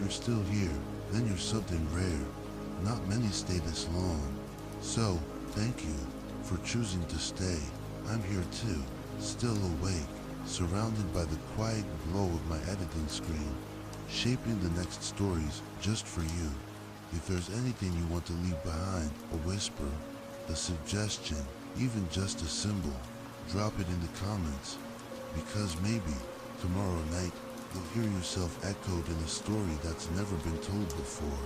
you're still here, then you're something rare. Not many stay this long. So, thank you for choosing to stay. I'm here too, still awake, surrounded by the quiet glow of my editing screen, shaping the next stories just for you. If there's anything you want to leave behind, a whisper, a suggestion, even just a symbol, drop it in the comments. Because maybe, tomorrow night, you'll hear yourself echoed in a story that's never been told before.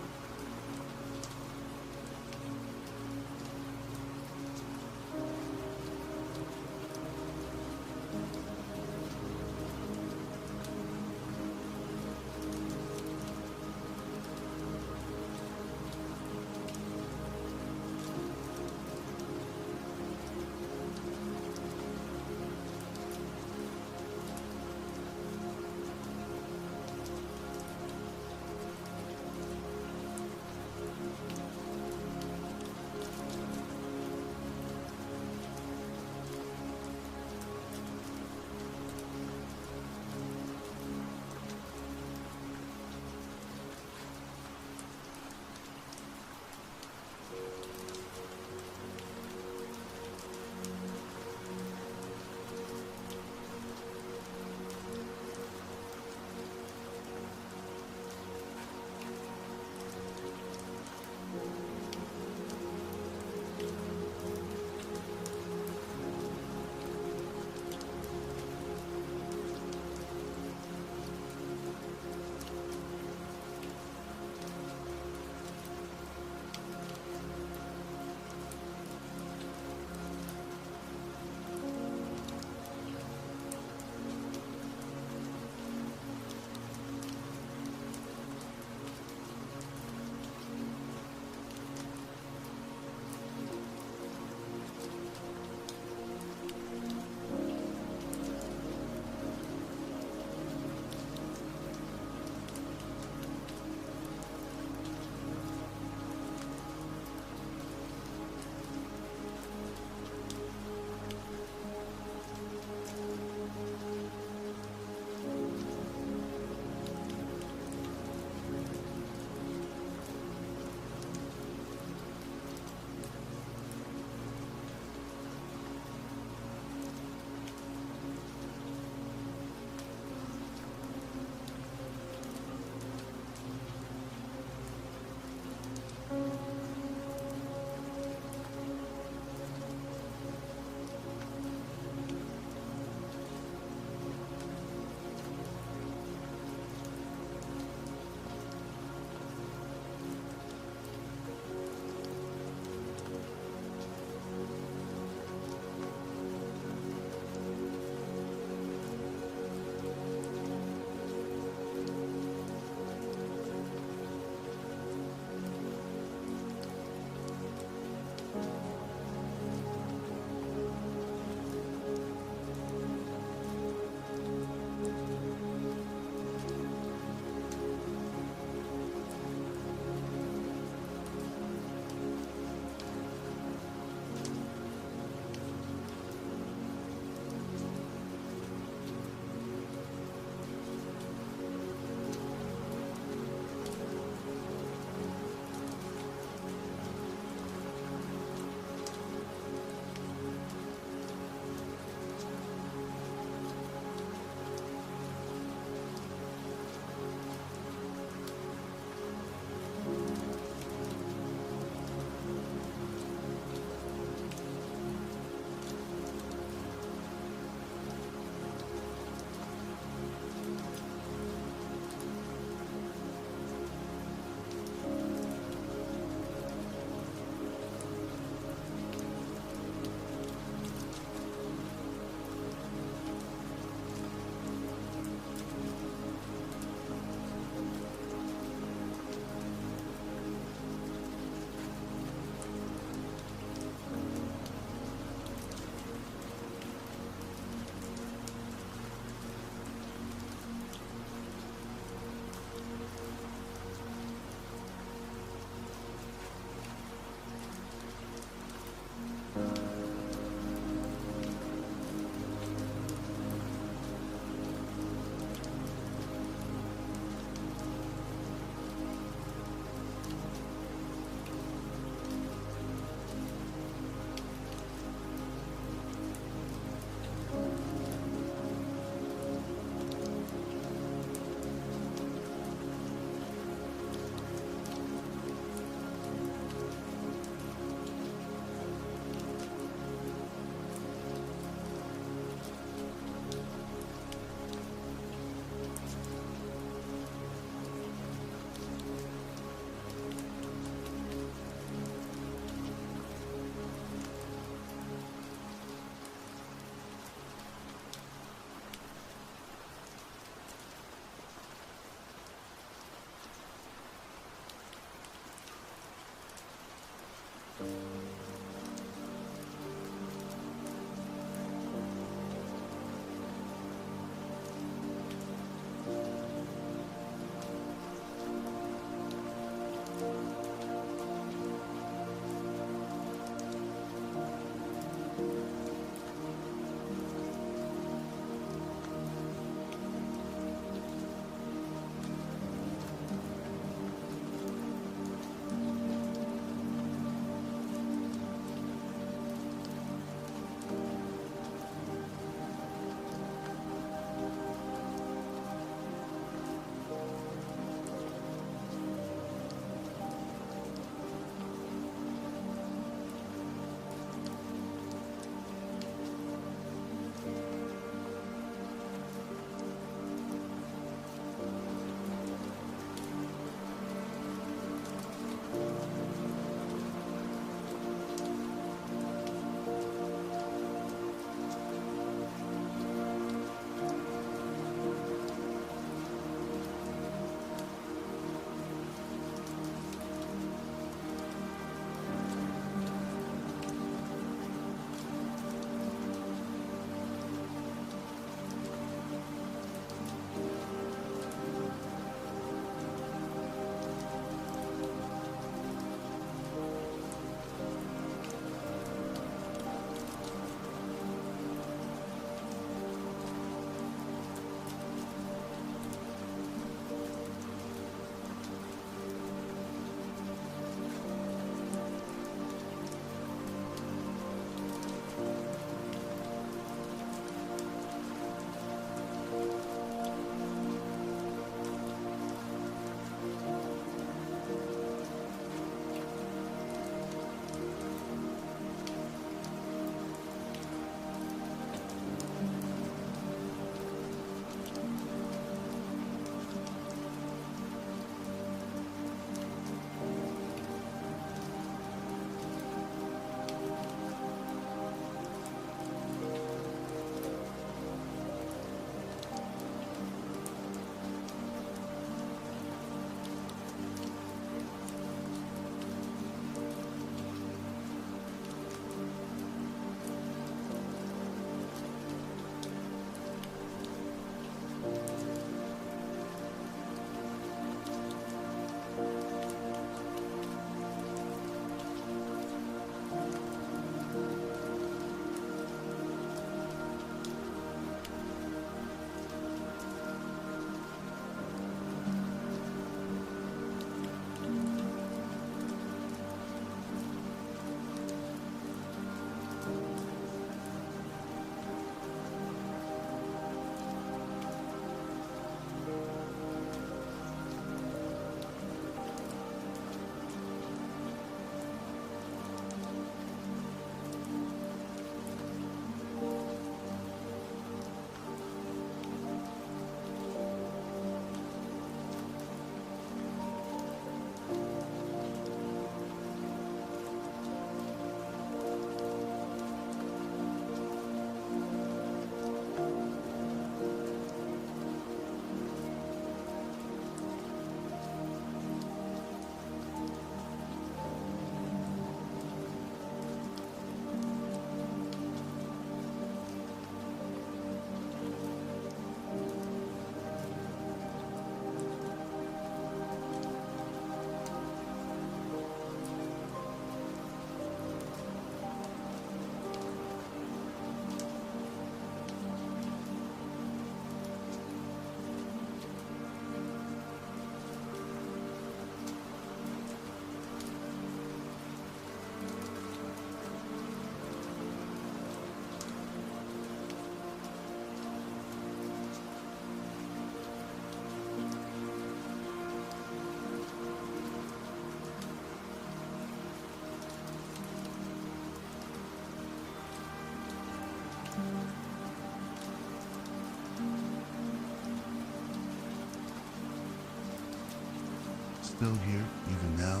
still here, even now?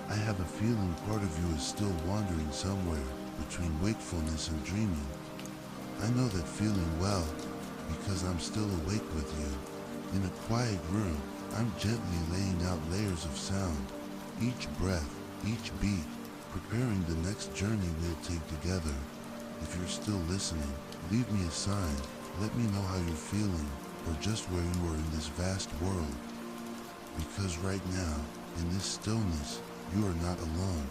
I have a feeling part of you is still wandering somewhere between wakefulness and dreaming. I know that feeling well because I'm still awake with you. In a quiet room, I'm gently laying out layers of sound, each breath, each beat, preparing the next journey we'll take together. If you're still listening, leave me a sign. Let me know how you're feeling or just where you are in this vast world. Because right now, in this stillness, you are not alone.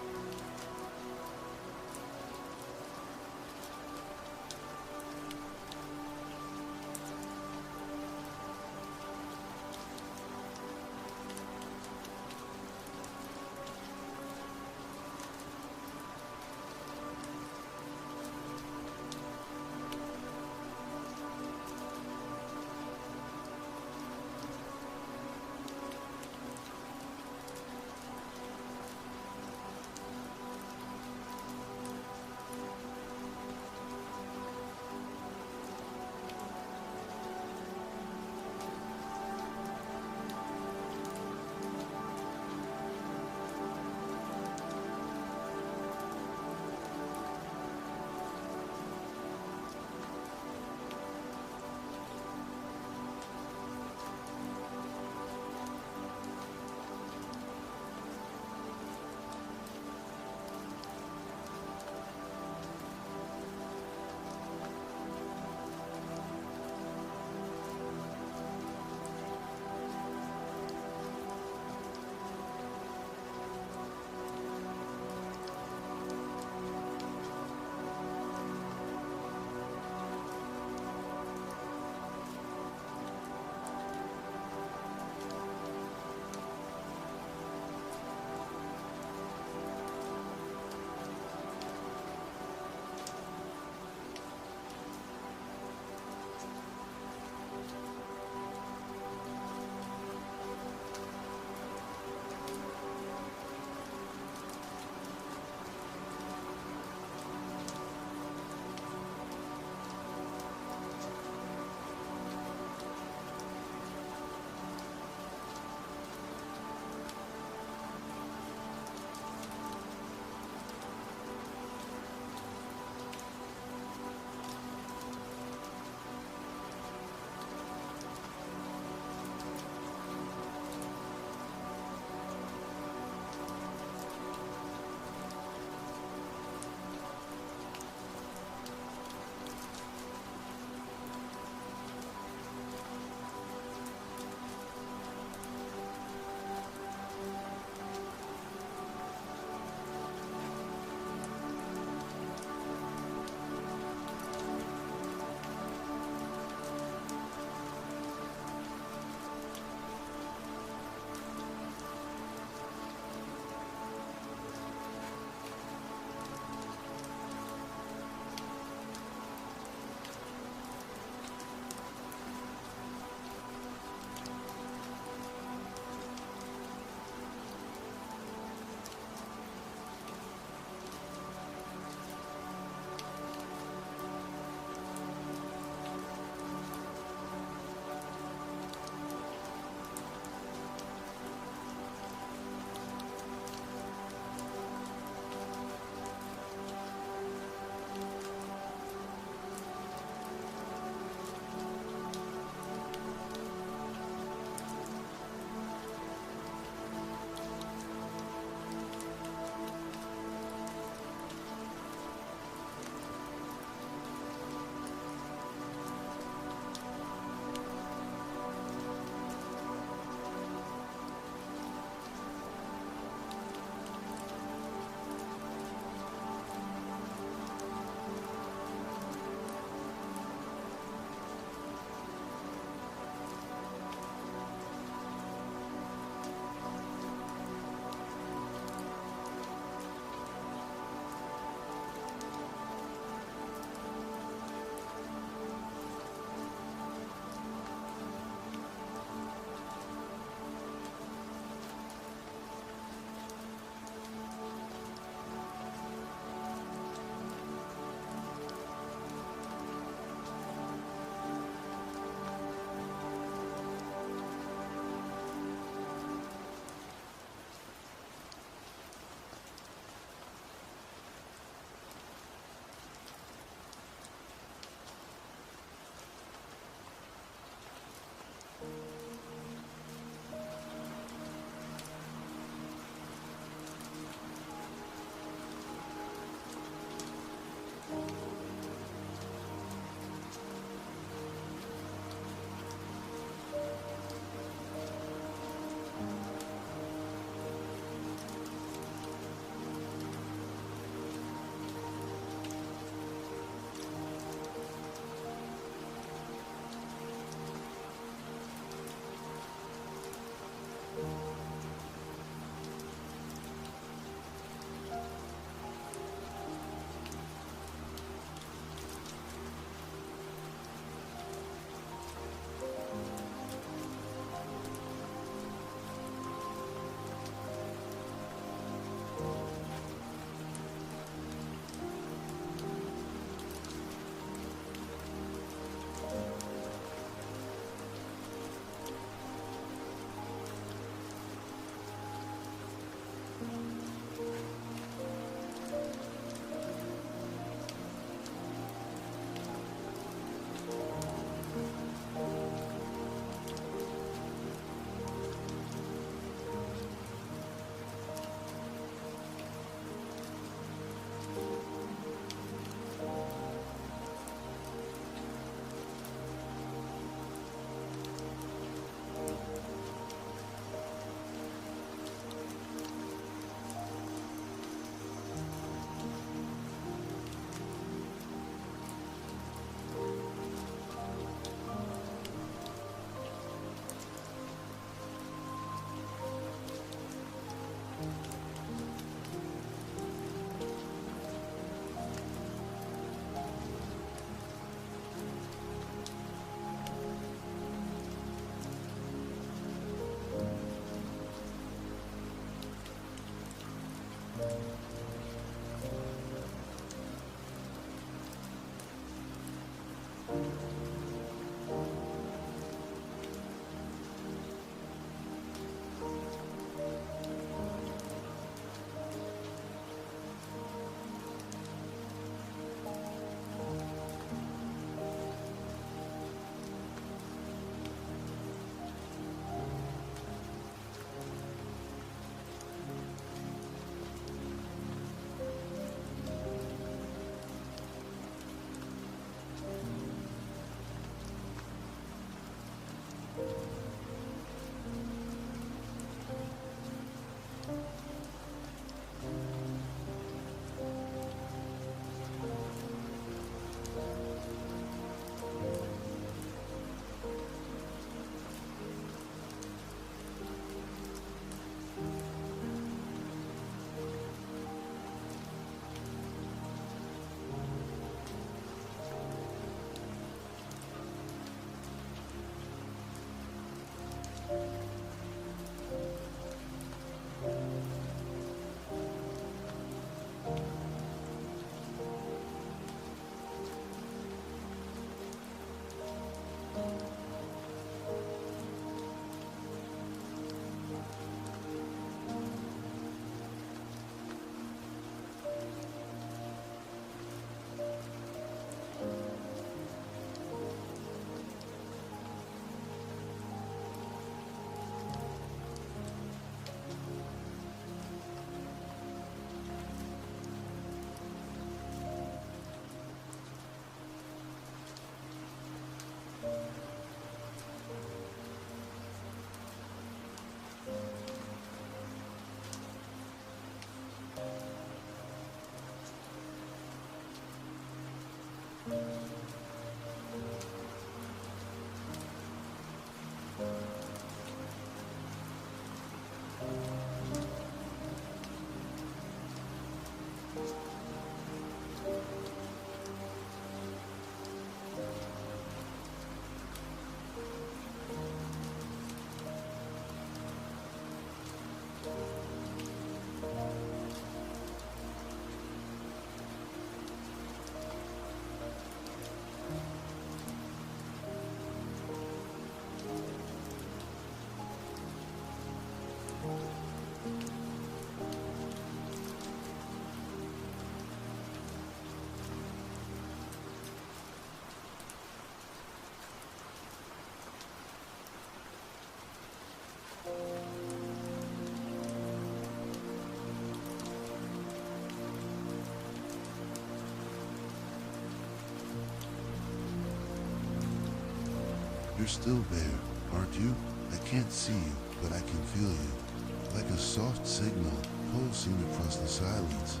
You're still there, aren't you? I can't see you, but I can feel you. Like a soft signal pulsing across the silence.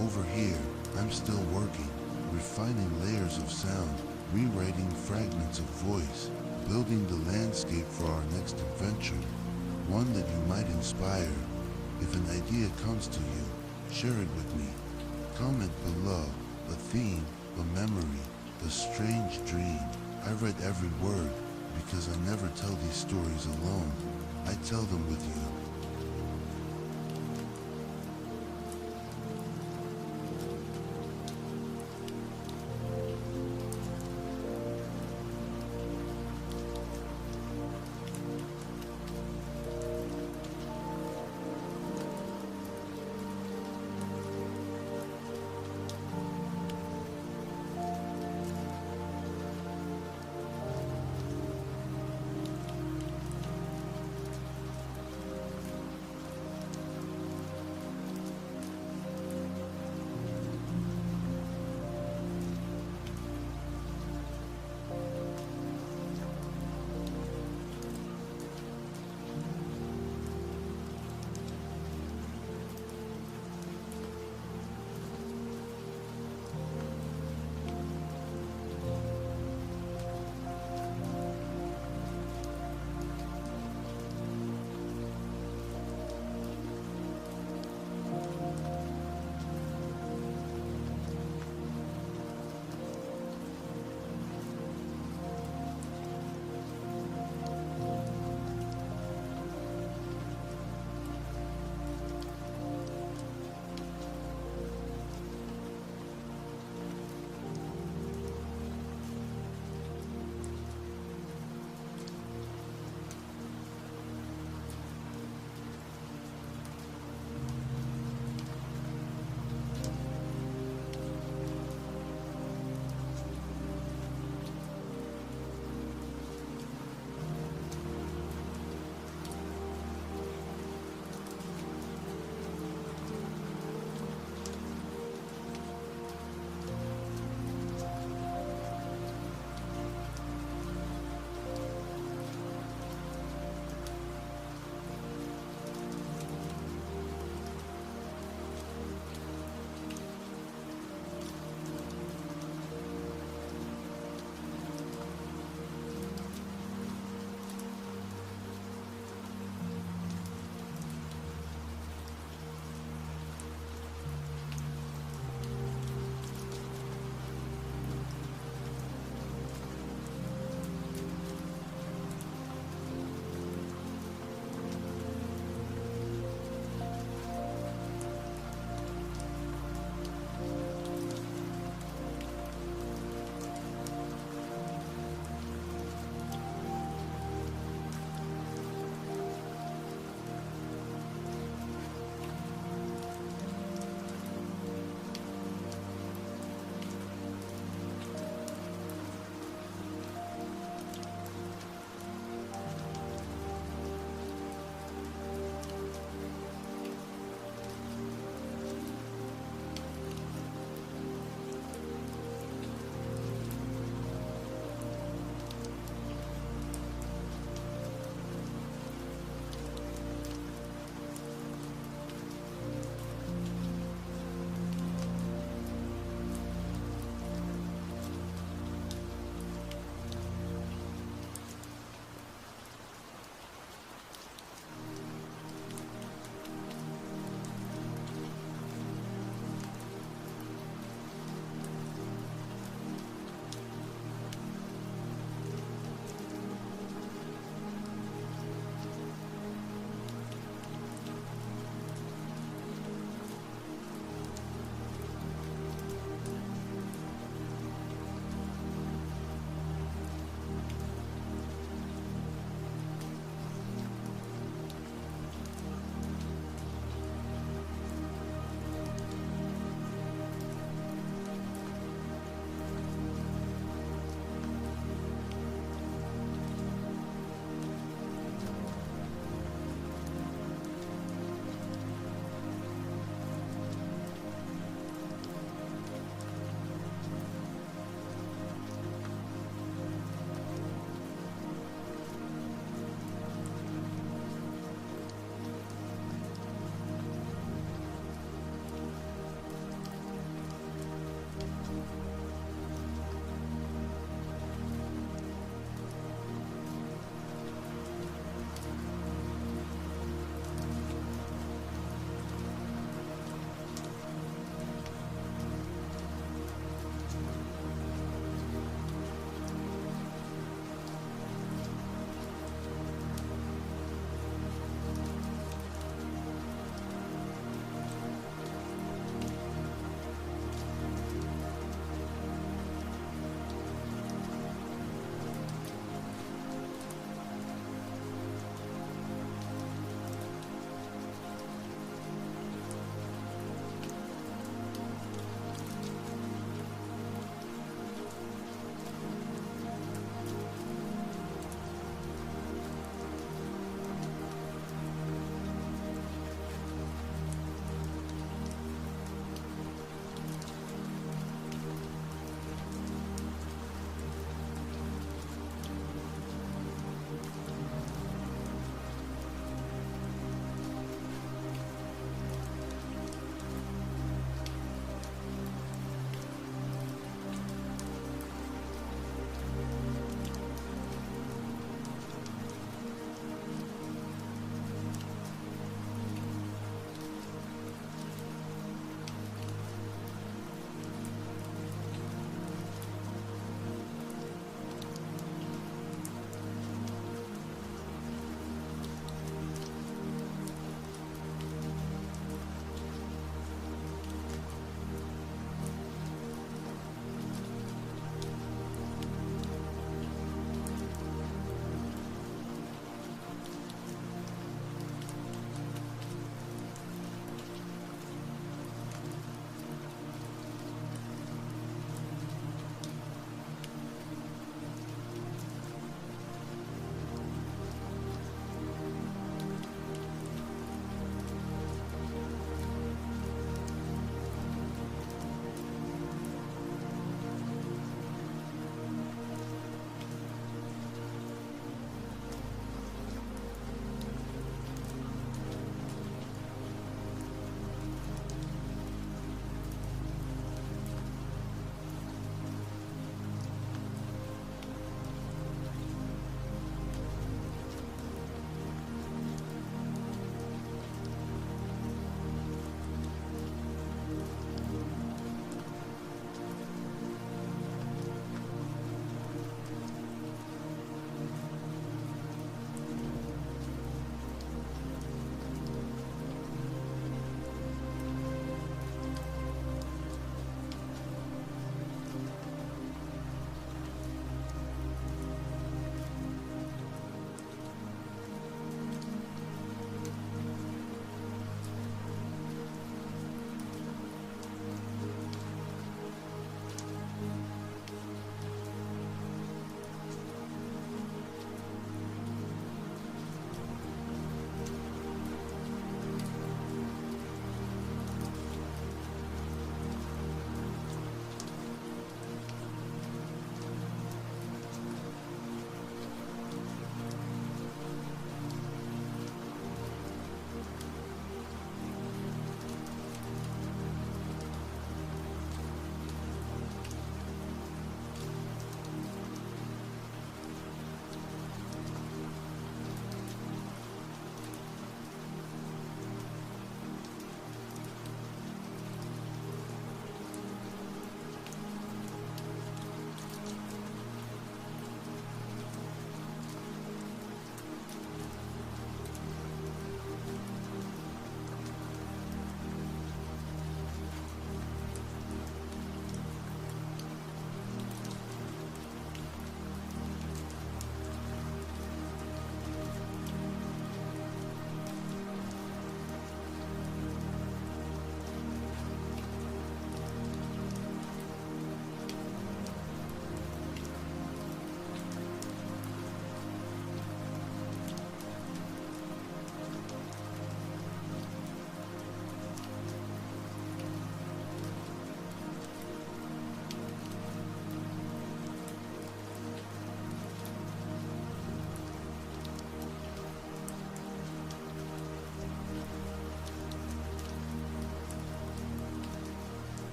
Over here, I'm still working, refining layers of sound, rewriting fragments of voice, building the landscape for our next adventure. One that you might inspire. If an idea comes to you, share it with me. Comment below. A theme, a memory, a strange dream. I read every word because I never tell these stories alone. I tell them with you.